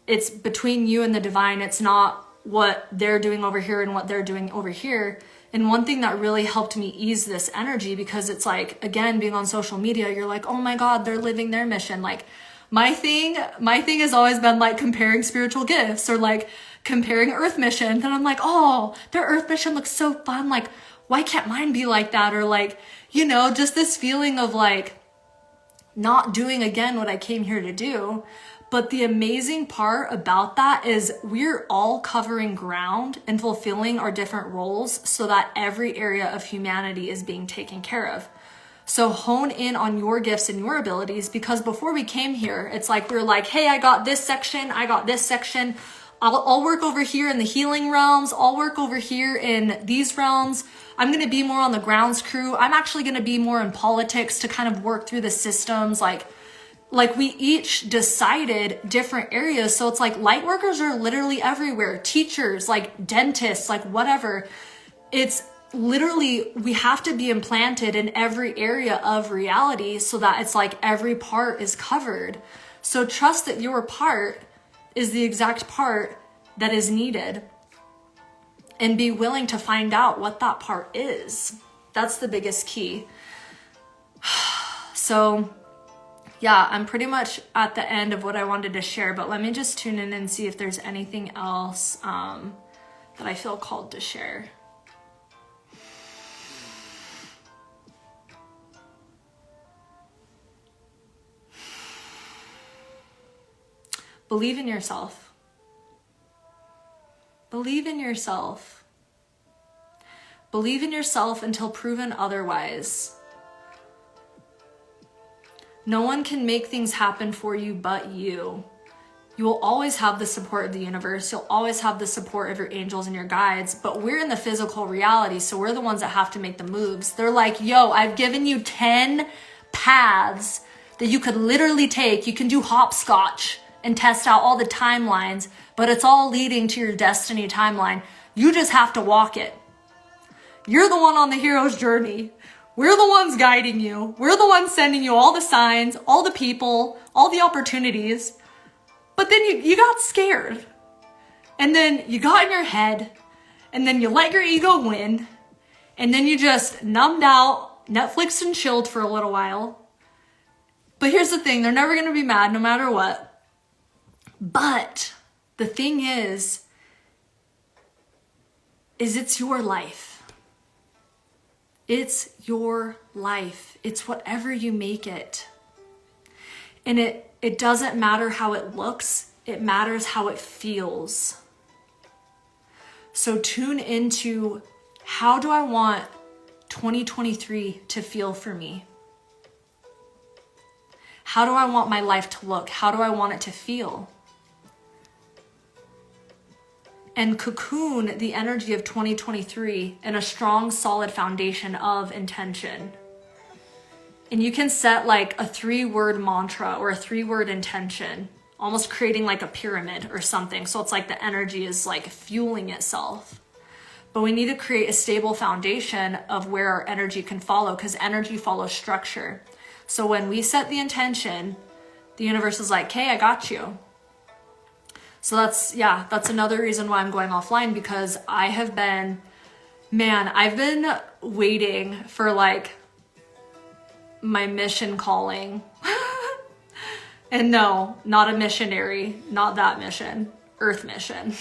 it's between you and the divine. It's not what they're doing over here and what they're doing over here. And one thing that really helped me ease this energy, because it's like, again, being on social media, you're like, oh my God, they're living their mission. Like, My thing has always been like comparing spiritual gifts or like comparing Earth mission. Then I'm like, oh, their Earth mission looks so fun. Like, why can't mine be like that? Or like, you know, just this feeling of like not doing again what I came here to do. But the amazing part about that is we're all covering ground and fulfilling our different roles so that every area of humanity is being taken care of. So hone in on your gifts and your abilities, because before we came here, it's like we're like, hey, I got this section. I'll work over here in the healing realms. I'll work over here in these realms. I'm going to be more on the grounds crew. I'm actually going to be more in politics to kind of work through the systems. Like we each decided different areas. So it's like light workers are literally everywhere. Teachers, like dentists, like whatever. It's literally, we have to be implanted in every area of reality so that it's like every part is covered. So trust that your part is the exact part that is needed, and be willing to find out what that part is. That's the biggest key. So yeah, I'm pretty much at the end of what I wanted to share, but let me just tune in and see if there's anything else that I feel called to share. Believe in yourself. Believe in yourself. Believe in yourself until proven otherwise. No one can make things happen for you but you. You will always have the support of the universe. You'll always have the support of your angels and your guides, but we're in the physical reality, so we're the ones that have to make the moves. They're like, yo, I've given you 10 paths that you could literally take. You can do hopscotch and test out all the timelines, but it's all leading to your destiny timeline. You just have to walk it. You're the one on the hero's journey. We're the ones guiding you. We're the ones sending you all the signs, all the people, all the opportunities. But then you got scared. And then you got in your head. And then you let your ego win. And then you just numbed out, Netflixed and chilled for a little while. But here's the thing. They're never going to be mad no matter what. But the thing is it's your life. It's your life. It's whatever you make it. And it doesn't matter how it looks. It matters how it feels. So tune into, how do I want 2023 to feel for me? How do I want my life to look? How do I want it to feel? And cocoon the energy of 2023 in a strong, solid foundation of intention. And you can set like a 3-word mantra or a 3-word intention, almost creating like a pyramid or something. So it's like the energy is like fueling itself. But we need to create a stable foundation of where our energy can follow, because energy follows structure. So when we set the intention, the universe is like, hey, I got you. So that's another reason why I'm going offline, because I've been waiting for like my mission calling. And no, not a missionary, not that mission, Earth mission.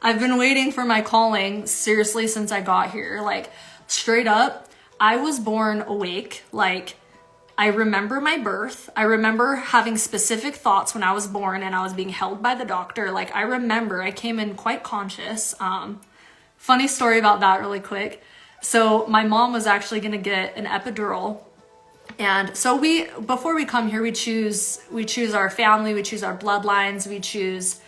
I've been waiting for my calling seriously since I got here. Like straight up, I was born awake. Like I remember my birth. I remember having specific thoughts when I was born and I was being held by the doctor. Like I remember I came in quite conscious. Funny story about that really quick. So my mom was actually going to get an epidural. And so before we come here, we choose our family, we choose our bloodlines, we choose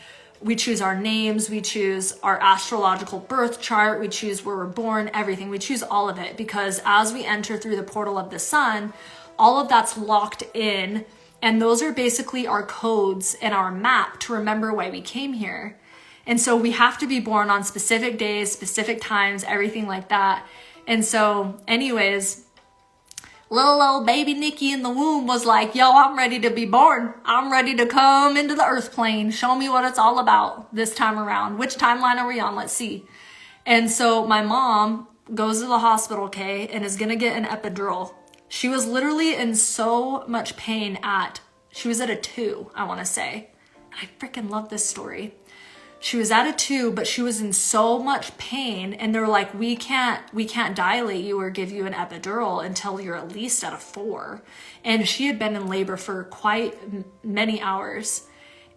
our names, we choose our astrological birth chart, we choose where we're born, everything. We choose all of it, because as we enter through the portal of the sun, all of that's locked in, and those are basically our codes and our map to remember why we came here. And so we have to be born on specific days, specific times, everything like that. And so anyways, little old baby Nikki in the womb was like, yo, I'm ready to be born. I'm ready to come into the earth plane. Show me what it's all about this time around. Which timeline are we on? Let's see. And so my mom goes to the hospital, okay, and is going to get an epidural. She was literally in so much pain she was at a 2, I want to say. I freaking love this story. She was at a 2, but she was in so much pain, and they're like, we can't dilate you or give you an epidural until you're at least at a 4. And she had been in labor for quite many hours.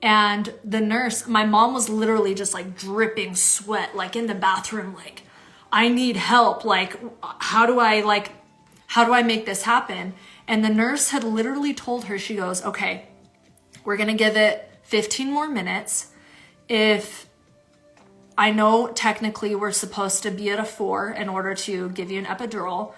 And the nurse, my mom was literally just like dripping sweat, like in the bathroom, like, I need help. Like, how do I make this happen? And the nurse had literally told her, she goes, okay, we're going to give it 15 more minutes. If I know technically we're supposed to be at a 4 in order to give you an epidural,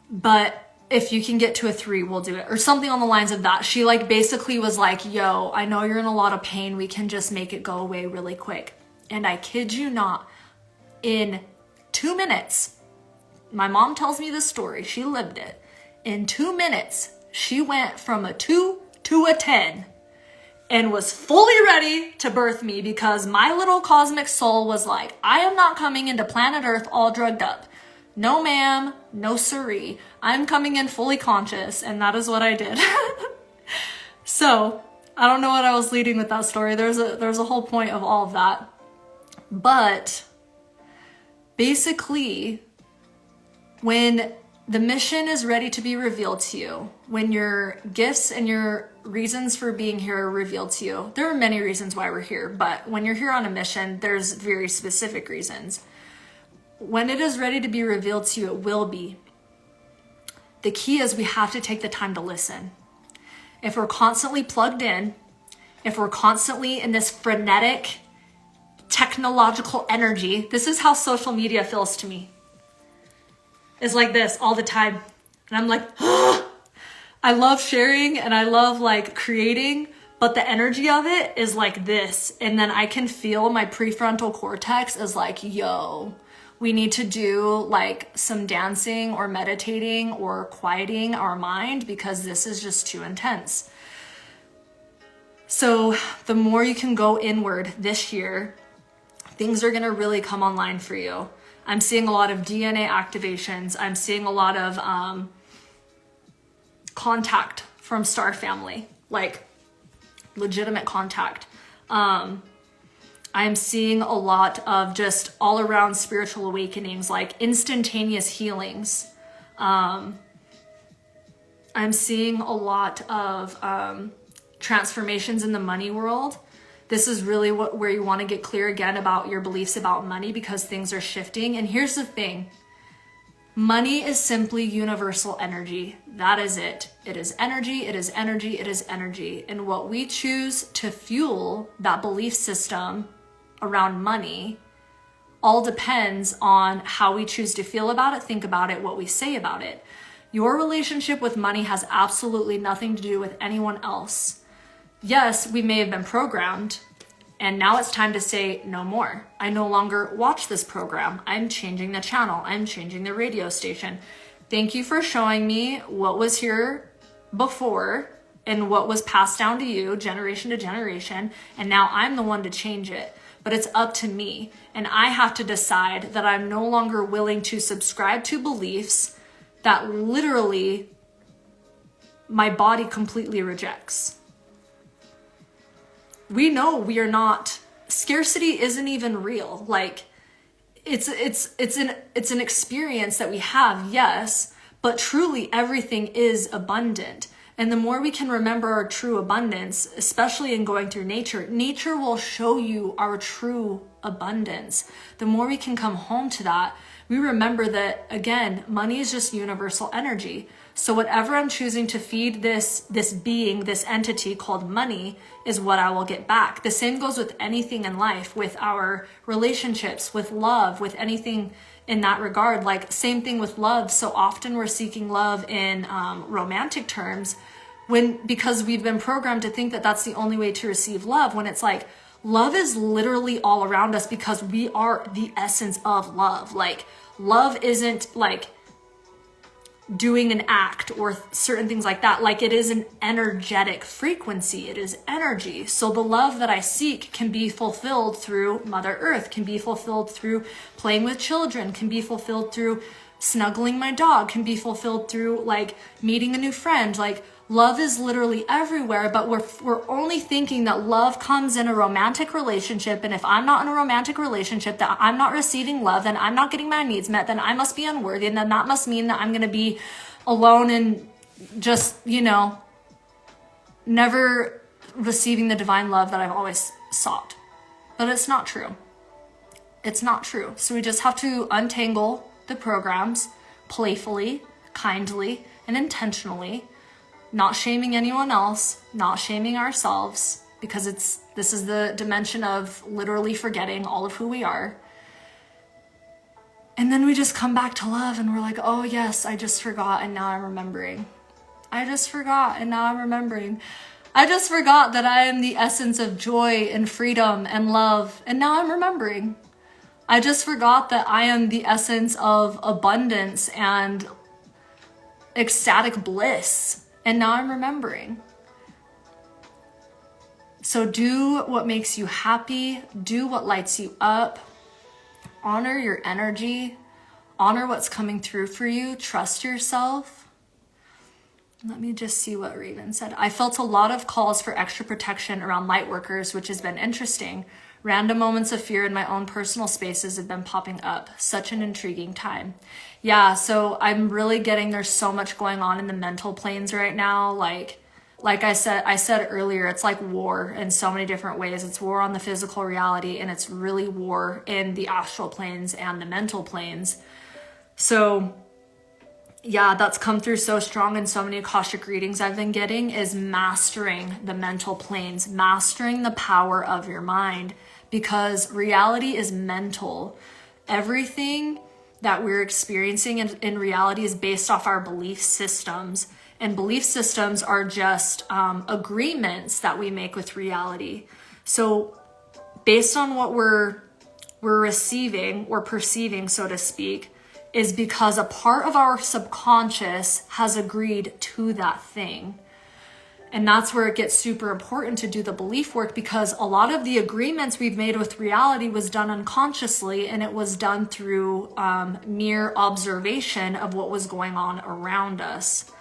but if you can get to a 3, we'll do it. Or something on the lines of that. She like basically was like, yo, I know you're in a lot of pain. We can just make it go away really quick. And I kid you not, in 2 minutes, my mom tells me this story. She lived it. In 2 minutes, she went from a 2 to a 10 and was fully ready to birth me, because my little cosmic soul was like, I am not coming into planet Earth all drugged up. No ma'am, no siree. I'm coming in fully conscious, and that is what I did. So, I don't know what I was leading with that story. There's a whole point of all of that. But basically, when the mission is ready to be revealed to you, when your gifts and your reasons for being here are revealed to you, there are many reasons why we're here, but when you're here on a mission, there's very specific reasons. When it is ready to be revealed to you, it will be. The key is we have to take the time to listen. If we're constantly plugged in, if we're constantly in this frenetic technological energy, this is how social media feels to me. It's like this all the time. And I'm like, I love sharing and I love like creating, but the energy of it is like this. And then I can feel my prefrontal cortex is like, yo, we need to do like some dancing or meditating or quieting our mind, because this is just too intense. So the more you can go inward this year, things are going to really come online for you. I'm seeing a lot of DNA activations. I'm seeing a lot of contact from Star Family, like legitimate contact. I'm seeing a lot of just all around spiritual awakenings, like instantaneous healings. I'm seeing a lot of transformations in the money world. This is really where you want to get clear again about your beliefs about money, because things are shifting. And here's the thing. Money is simply universal energy. That is it. It is energy, it is energy, it is energy. And what we choose to fuel that belief system around money all depends on how we choose to feel about it, think about it, what we say about it. Your relationship with money has absolutely nothing to do with anyone else. Yes, we may have been programmed, and now it's time to say no more. I no longer watch this program. I'm changing the channel. I'm changing the radio station. Thank you for showing me what was here before and what was passed down to you generation to generation, and now I'm the one to change it. But it's up to me, and I have to decide that I'm no longer willing to subscribe to beliefs that literally my body completely rejects. We know we are not, scarcity isn't even real. Like it's an experience that we have, yes, but truly everything is abundant. And the more we can remember our true abundance, especially in going through nature, nature will show you our true abundance. The more we can come home to that, we remember that, again, money is just universal energy. So whatever I'm choosing to feed this being, this entity called money, is what I will get back. The same goes with anything in life, with our relationships, with love, with anything in that regard. Like, same thing with love. So often we're seeking love in romantic terms, because we've been programmed to think that that's the only way to receive love, when it's like, love is literally all around us, because we are the essence of love. Like, love isn't like doing an act or certain things like that. Like, it is an energetic frequency. It is energy. So the love that I seek can be fulfilled through Mother Earth, can be fulfilled through playing with children, can be fulfilled through snuggling my dog can be fulfilled through like meeting a new friend. Like love is literally everywhere, but we're only thinking that love comes in a romantic relationship. And if I'm not in a romantic relationship, that I'm not receiving love, then I'm not getting my needs met, then I must be unworthy. And then that must mean that I'm going to be alone and just, you know, never receiving the divine love that I've always sought. But it's not true. It's not true. So we just have to untangle the programs playfully, kindly, and intentionally, not shaming anyone else, not shaming ourselves, because this is the dimension of literally forgetting all of who we are. And then we just come back to love and we're like, oh yes, I just forgot and now I'm remembering. I just forgot and now I'm remembering. I just forgot that I am the essence of joy and freedom and love, and now I'm remembering. I just forgot that I am the essence of abundance and ecstatic bliss, and now I'm remembering. So do what makes you happy, do what lights you up, honor your energy, honor what's coming through for you, trust yourself. Let me just see what Raven said. I felt a lot of calls for extra protection around Lightworkers, which has been interesting. Random moments of fear in my own personal spaces have been popping up. Such an intriguing time. Yeah, so I'm really getting, there's so much going on in the mental planes right now. Like I said earlier, it's like war in so many different ways. It's war on the physical reality, and it's really war in the astral planes and the mental planes. So yeah, that's come through so strong in so many Akashic readings I've been getting, is mastering the mental planes, mastering the power of your mind, because reality is mental. Everything that we're experiencing in reality is based off our belief systems, and belief systems are just agreements that we make with reality. So based on what we're receiving or perceiving, so to speak, is because a part of our subconscious has agreed to that thing. And that's where it gets super important to do the belief work, because a lot of the agreements we've made with reality was done unconsciously, and it was done through mere observation of what was going on around us.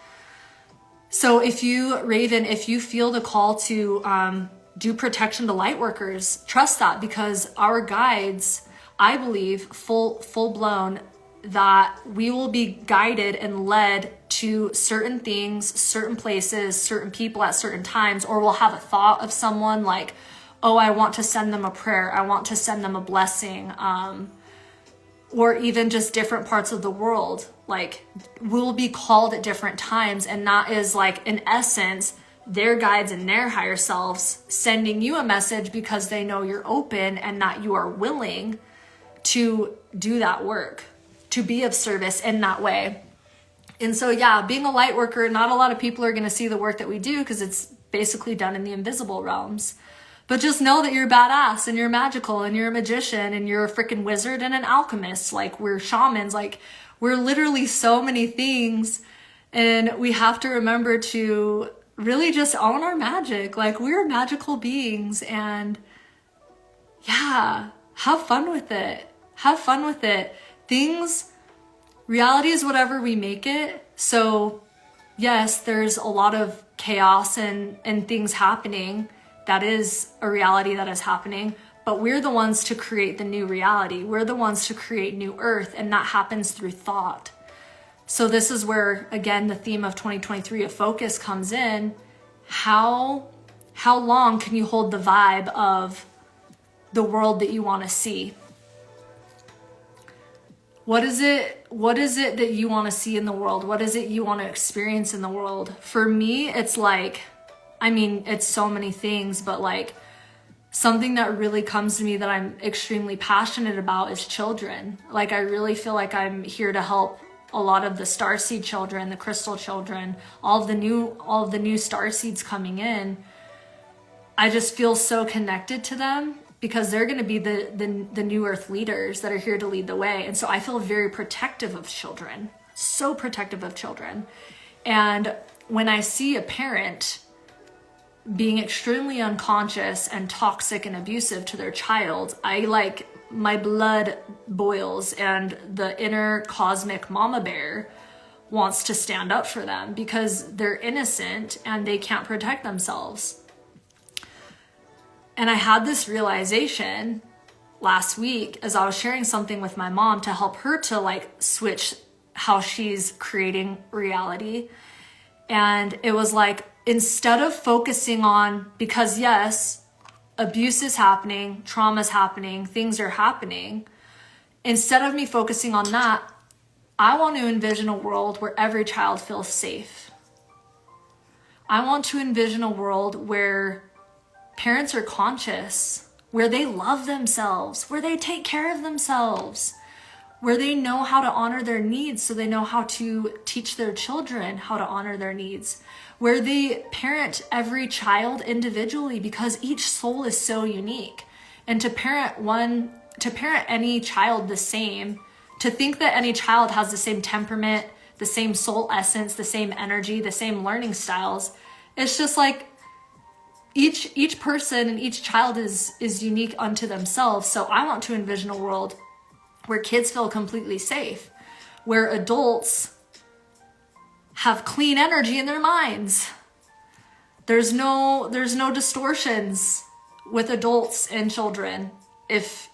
So if you, Raven, if you feel the call to do protection to Lightworkers, trust that, because our guides, I believe, full blown, that we will be guided and led to certain things, certain places, certain people at certain times, or we'll have a thought of someone like, oh, I want to send them a prayer, I want to send them a blessing, or even just different parts of the world. Like, we'll be called at different times, and that is like, in essence, their guides and their higher selves sending you a message because they know you're open and that you are willing to do that work, to be of service in that way. And so, yeah, being a light worker, not a lot of people are going to see the work that we do because it's basically done in the invisible realms. But just know that you're badass and you're magical and you're a magician and you're a freaking wizard and an alchemist. Like, we're shamans. Like, we're literally so many things. And we have to remember to really just own our magic. Like, we're magical beings. And yeah, have fun with it. Have fun with it. Reality is whatever we make it. So yes, there's a lot of chaos and things happening. That is a reality that is happening, but we're the ones to create the new reality. We're the ones to create new earth, and that happens through thought. So this is where, again, the theme of 2023 of focus comes in. How long can you hold the vibe of the world that you want to see? What is it that you want to see in the world? What is it you want to experience in the world? For me, it's like, I mean, it's so many things, but like, something that really comes to me that I'm extremely passionate about is children. Like, I really feel like I'm here to help a lot of the starseed children, the crystal children, all of the new starseeds coming in. I just feel so connected to them, because they're going to be the new earth leaders that are here to lead the way. And so I feel very protective of children, so protective of children. And when I see a parent being extremely unconscious and toxic and abusive to their child, I like my blood boils, and the inner cosmic mama bear wants to stand up for them because they're innocent and they can't protect themselves. And I had this realization last week as I was sharing something with my mom to help her to like switch how she's creating reality. And it was like, instead of focusing on, because yes, abuse is happening, trauma is happening, things are happening. Instead of me focusing on that, I want to envision a world where every child feels safe. I want to envision a world where parents are conscious, where they love themselves, where they take care of themselves, where they know how to honor their needs so they know how to teach their children how to honor their needs, where they parent every child individually because each soul is so unique. And to parent any child the same, to think that any child has the same temperament, the same soul essence, the same energy, the same learning styles, it's just like each person and each child is unique unto themselves. So I want to envision a world where kids feel completely safe, where adults have clean energy in their minds. There's no distortions with adults and children, if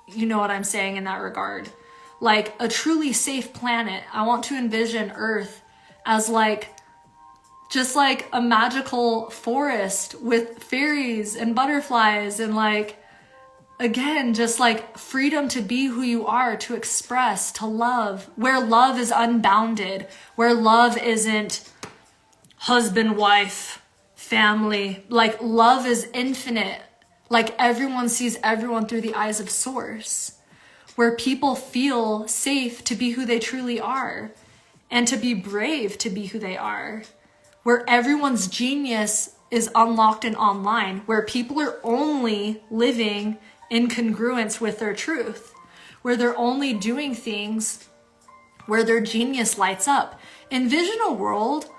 you know what I'm saying in that regard. Like a truly safe planet. I want to envision Earth as just like a magical forest with fairies and butterflies and again, just like freedom to be who you are, to express, to love, where love is unbounded, where love isn't husband, wife, family, like love is infinite, like everyone sees everyone through the eyes of source, where people feel safe to be who they truly are and to be brave to be who they are, where everyone's genius is unlocked and online, where people are only living in congruence with their truth, where they're only doing things where their genius lights up. Envision a world.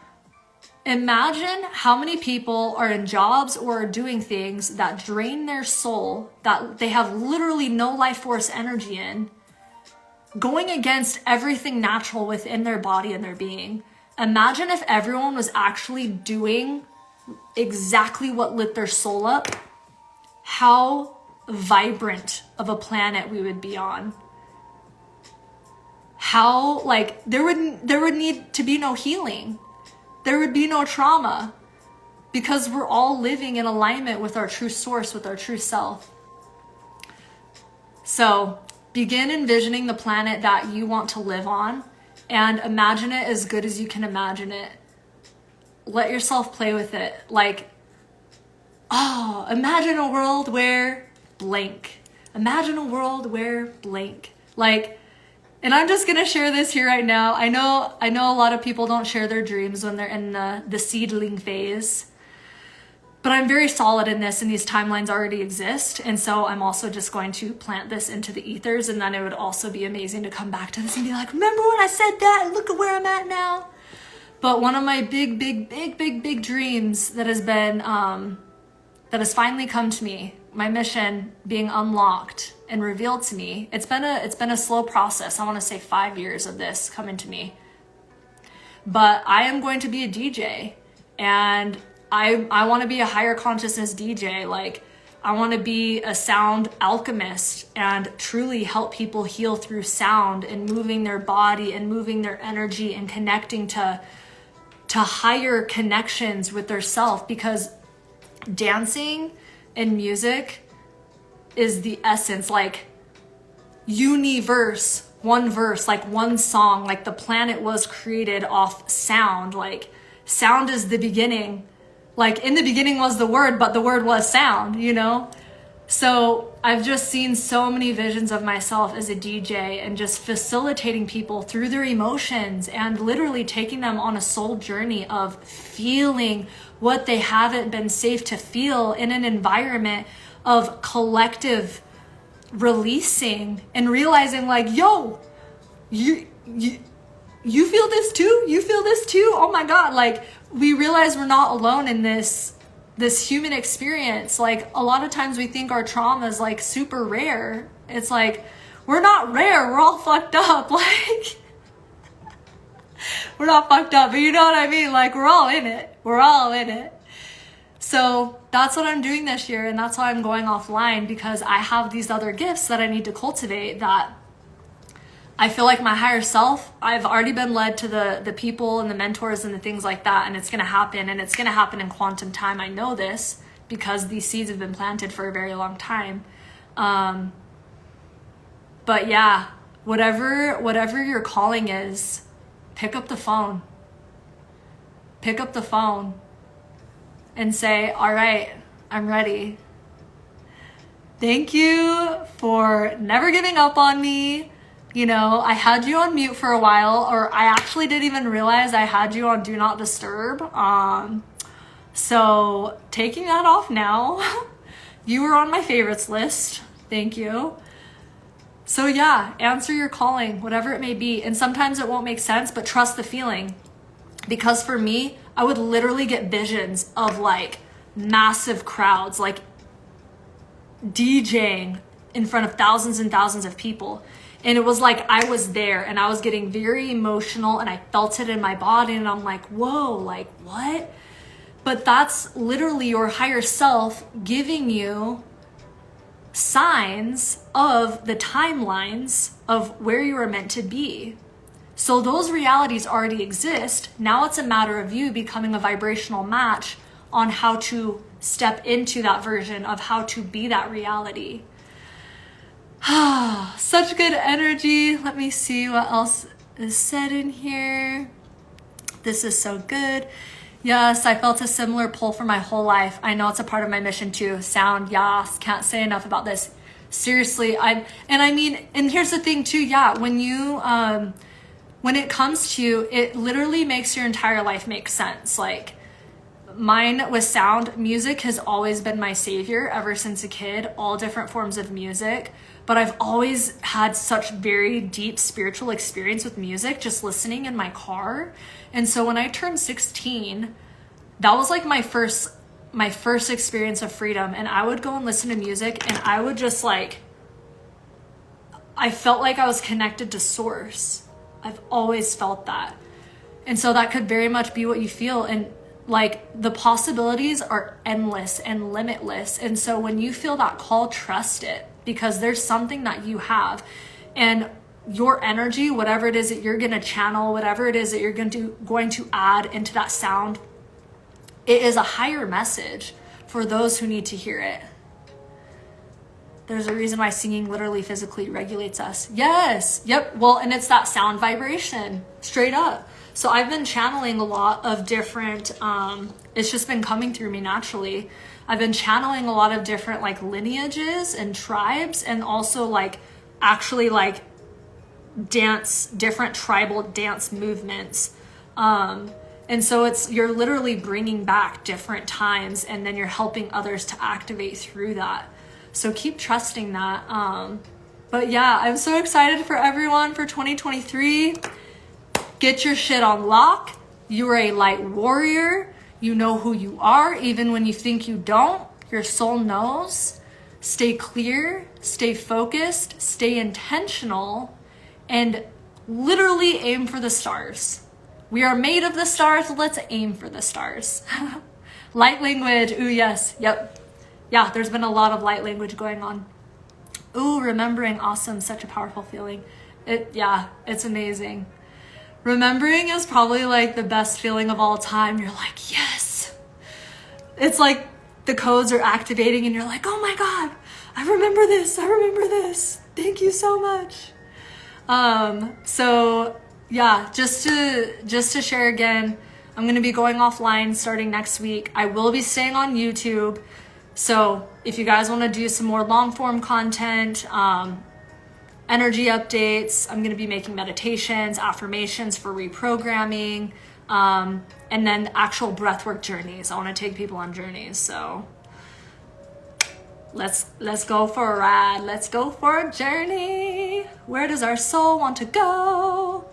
Imagine how many people are in jobs or are doing things that drain their soul, that they have literally no life force energy in, going against everything natural within their body and their being. Imagine if everyone was actually doing exactly what lit their soul up. How vibrant of a planet we would be on. How there would need to be no healing. There would be no trauma because we're all living in alignment with our true source, with our true self. So begin envisioning the planet that you want to live on and imagine it as good as you can imagine it. Let yourself play with it. Imagine a world where blank. Imagine a world where blank. And I'm just gonna share this here right now. I know a lot of people don't share their dreams when they're in the seedling phase, but I'm very solid in this, and these timelines already exist. And so I'm also just going to plant this into the ethers, and then it would also be amazing to come back to this and be like, remember when I said that? And look at where I'm at now. But one of my big dreams that has been, that has finally come to me, my mission being unlocked and revealed to me. It's been a slow process. I want to say 5 years of this coming to me. But I am going to be a DJ, and I want to be a higher consciousness DJ. I want to be a sound alchemist and truly help people heal through sound and moving their body and moving their energy and connecting to higher connections with their self, because dancing and music is the essence, universe, one verse, one song, the planet was created off sound. Sound is the beginning. In the beginning was the word, but the word was sound, So I've just seen so many visions of myself as a DJ and just facilitating people through their emotions and literally taking them on a soul journey of feeling what they haven't been safe to feel in an environment of collective releasing and realizing yo, you feel this too? You feel this too? Oh my God. We realize we're not alone in this this human experience. Like a lot of times we think our trauma is like super rare. It's like, we're not rare, we're all fucked up. Like, we're not fucked up, but you know what I mean? Like, we're all in it. We're all in it. So that's what I'm doing this year, and that's why I'm going offline, because I have these other gifts that I need to cultivate, that I feel like my higher self, I've already been led to the people and the mentors and the things like that, and it's going to happen, and it's going to happen in quantum time. I know this because these seeds have been planted for a very long time. But yeah, whatever your calling is, pick up the phone. Pick up the phone and say, all right, I'm ready. Thank you for never giving up on me. You know, I had you on mute for a while, or I actually didn't even realize I had you on Do Not Disturb. So taking that off now, you were on my favorites list. Thank you. So yeah, answer your calling, whatever it may be. And sometimes it won't make sense, but trust the feeling. Because for me, I would literally get visions of like massive crowds, like DJing in front of thousands and thousands of people. And it was like I was there, and I was getting very emotional, and I felt it in my body, and I'm like, whoa, like what? But that's literally your higher self giving you signs of the timelines of where you are meant to be. So those realities already exist. Now it's a matter of you becoming a vibrational match on how to step into that version of how to be that reality. Such good energy. Let me see what else is said in here. This is so good. Yes, I felt a similar pull for my whole life. I know it's a part of my mission too. Sound, yes. Can't say enough about this. Seriously, and here's the thing too. Yeah, when it comes to you, it literally makes your entire life make sense. Like mine with sound, music has always been my savior ever since a kid, all different forms of music. But I've always had such very deep spiritual experience with music, just listening in my car. And so when I turned 16, that was like my first experience of freedom. And I would go and listen to music, and I would just like, I felt like I was connected to source. I've always felt that. And so that could very much be what you feel. And like the possibilities are endless and limitless. And so when you feel that call, trust it, because there's something that you have, and your energy, whatever it is that you're going to channel, whatever it is that you're going to add into that sound, it is a higher message for those who need to hear it. There's a reason why singing literally physically regulates us. Yes. Yep. Well, and it's that sound vibration, straight up. So I've been channeling a lot of different, it's just been coming through me naturally. I've been channeling a lot of different like lineages and tribes, and also like actually like different tribal dance movements. And so you're literally bringing back different times, and then you're helping others to activate through that. So keep trusting that. But yeah, I'm so excited for everyone for 2023. Get your shit on lock. You are a light warrior. You know who you are, even when you think you don't. Your soul knows. Stay clear, stay focused, stay intentional, and literally aim for the stars. We are made of the stars. Let's aim for the stars. Light language. Ooh, yes. Yep. Yeah, there's been a lot of light language going on. Ooh, remembering. Awesome. Such a powerful feeling. It's amazing. Remembering is probably like the best feeling of all time. You're like, yes. It's like the codes are activating, and you're like, oh my God, I remember this. I remember this. Thank you so much. So yeah, just to share again, I'm going to be going offline starting next week. I will be staying on YouTube. So if you guys want to do some more long form content, energy updates, I'm going to be making meditations, affirmations for reprogramming, and then actual breathwork journeys. I want to take people on journeys. So let's go for a ride. Let's go for a journey. Where does our soul want to go?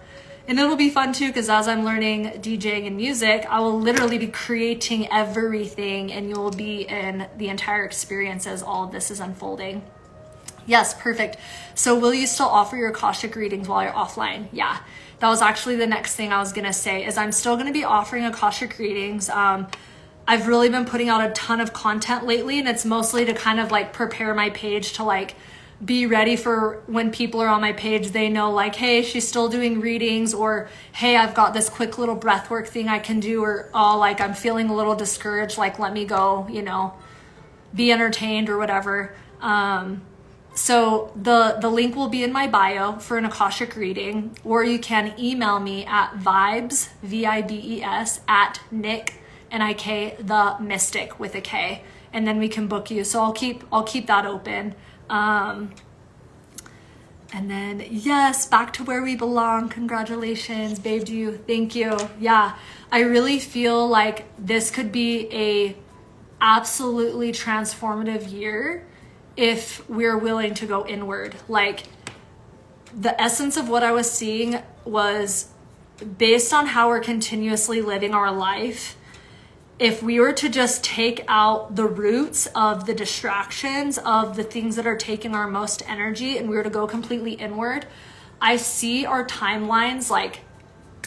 And it'll be fun too, because as I'm learning DJing and music, I will literally be creating everything, and you'll be in the entire experience as all of this is unfolding. Yes, perfect. So will you still offer your Akashic readings while you're offline? Yeah, that was actually the next thing I was gonna say, is I'm still gonna be offering Akashic readings. I've really been putting out a ton of content lately, and it's mostly to kind of like prepare my page to like be ready for when people are on my page, they know like, hey, she's still doing readings, or hey, I've got this quick little breathwork thing I can do, or oh, like I'm feeling a little discouraged, like let me go, you know, be entertained or whatever. So the link will be in my bio for an Akashic reading, or you can email me at vibes, VIBES, at Nick, N-I-K, the Mystic with a K, and then we can book you. So I'll keep that open. And then yes, back to where we belong. Congratulations, babe, to you. Thank you. Yeah, I really feel like this could be a absolutely transformative year if we're willing to go inward. Like, the essence of what I was seeing was based on how we're continuously living our life. If we were to just take out the roots of the distractions, of the things that are taking our most energy, and we were to go completely inward, I see our timelines like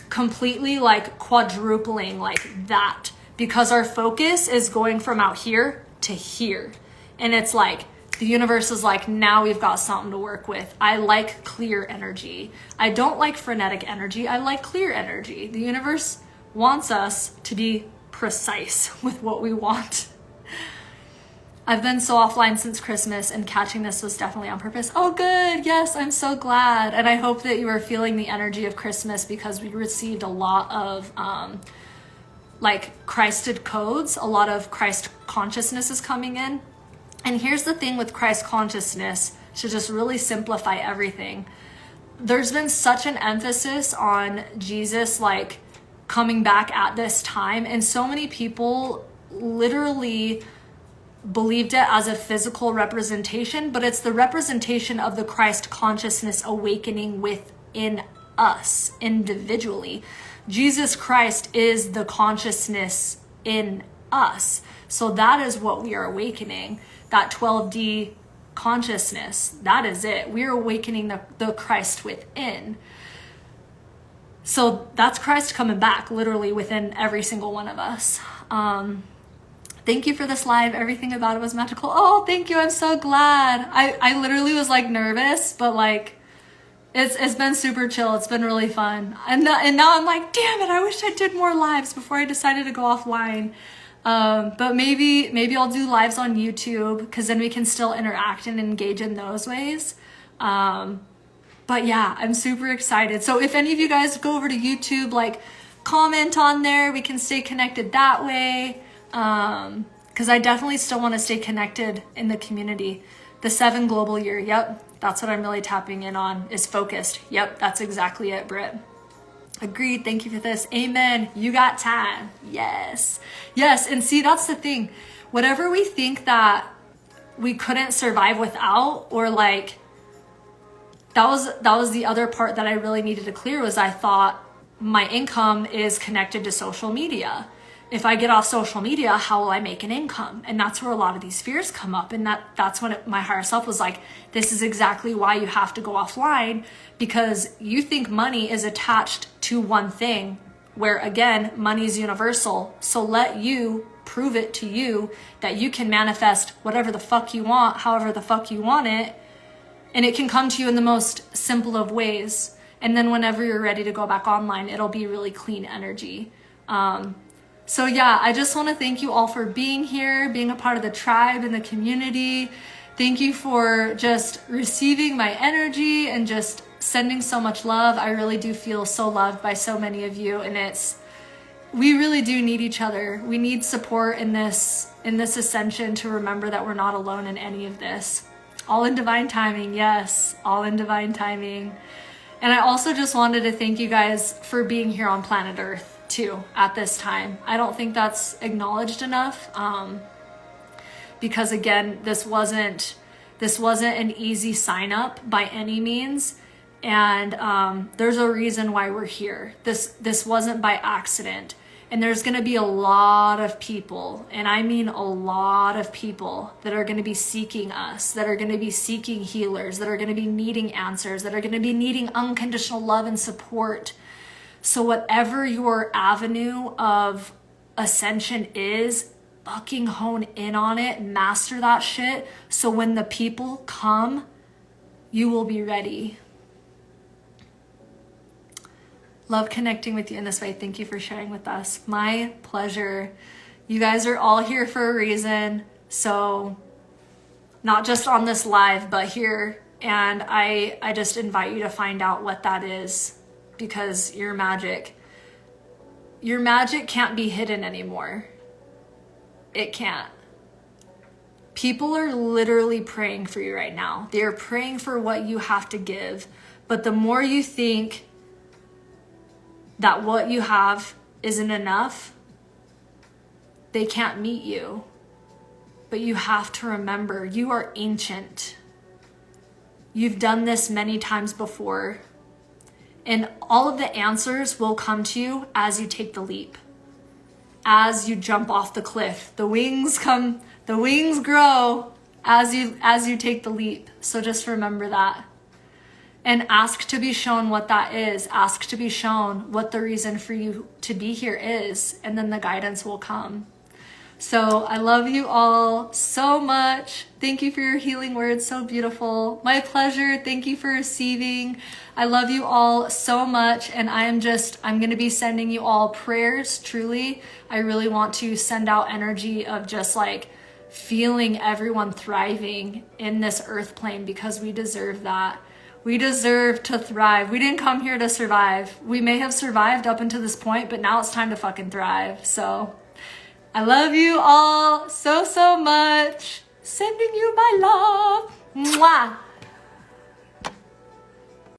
completely like quadrupling like that, because our focus is going from out here to here. And it's like, the universe is like, now we've got something to work with. I like clear energy. I don't like frenetic energy. I like clear energy. The universe wants us to be precise with what we want. I've been so offline since Christmas, and catching this was definitely on purpose. Oh, good. Yes, I'm so glad. And I hope that you are feeling the energy of Christmas, because we received a lot of like Christed codes. A lot of Christ consciousness is coming in. And here's the thing with Christ consciousness, to just really simplify everything. There's been such an emphasis on Jesus like coming back at this time, and so many people literally believed it as a physical representation, but it's the representation of the Christ consciousness awakening within us individually. Jesus Christ is the consciousness in us. So that is what we are awakening. That 12D consciousness, that is it. We're awakening the Christ within. So that's Christ coming back literally within every single one of us. Thank you for this live. Everything about it was magical. Oh, thank you. I'm so glad. I literally was like nervous, but like it's been super chill. It's been really fun. And now I'm like, damn it, I wish I did more lives before I decided to go offline. But maybe I'll do lives on YouTube, because then we can still interact and engage in those ways. But yeah, I'm super excited. So if any of you guys go over to YouTube, like comment on there, we can stay connected that way. Because I definitely still want to stay connected in the community. The 7 global year. Yep. That's what I'm really tapping in on, is focused. Yep. That's exactly it, Britt. Agreed. Thank you for this. Amen. You got time. Yes. Yes. And see, that's the thing. Whatever we think that we couldn't survive without, or like, that was the other part that I really needed to clear, was I thought my income is connected to social media. If I get off social media, how will I make an income? And that's where a lot of these fears come up. And that's when my higher self was like, this is exactly why you have to go offline, because you think money is attached to one thing, where again, money is universal. So let you prove it to you that you can manifest whatever the fuck you want, however the fuck you want it. And it can come to you in the most simple of ways. And then whenever you're ready to go back online, it'll be really clean energy. So yeah, I just want to thank you all for being here, being a part of the tribe and the community. Thank you for just receiving my energy and just sending so much love. I really do feel so loved by so many of you, and we really do need each other. We need support in this ascension, to remember that we're not alone in any of this. All in divine timing. Yes, all in divine timing. And I also just wanted to thank you guys for being here on planet Earth too at this time. I don't think that's acknowledged enough, because again, this wasn't an easy sign up by any means. And there's a reason why we're here. This wasn't by accident. And there's going to be a lot of people, and I mean a lot of people, that are going to be seeking us, that are going to be seeking healers, that are going to be needing answers, that are going to be needing unconditional love and support. So whatever your avenue of ascension is, fucking hone in on it, master that shit. So when the people come, you will be ready. Love connecting with you in this way. Thank you for sharing with us. My pleasure. You guys are all here for a reason. So not just on this live, but here. And I just invite you to find out what that is, because your magic can't be hidden anymore. It can't. People are literally praying for you right now. They are praying for what you have to give. But the more you think that what you have isn't enough, they can't meet you. But you have to remember, you are ancient. You've done this many times before. And all of the answers will come to you as you take the leap. As you jump off the cliff. The wings grow as you take the leap. So just remember that. And ask to be shown what that is. Ask to be shown what the reason for you to be here is. And then the guidance will come. So I love you all so much. Thank you for your healing words. So beautiful. My pleasure. Thank you for receiving. I love you all so much. And I'm going to be sending you all prayers. Truly. I really want to send out energy of just like feeling everyone thriving in this earth plane, because we deserve that. We deserve to thrive. We didn't come here to survive. We may have survived up until this point, but now it's time to fucking thrive. So I love you all so, so much. Sending you my love. Mwah.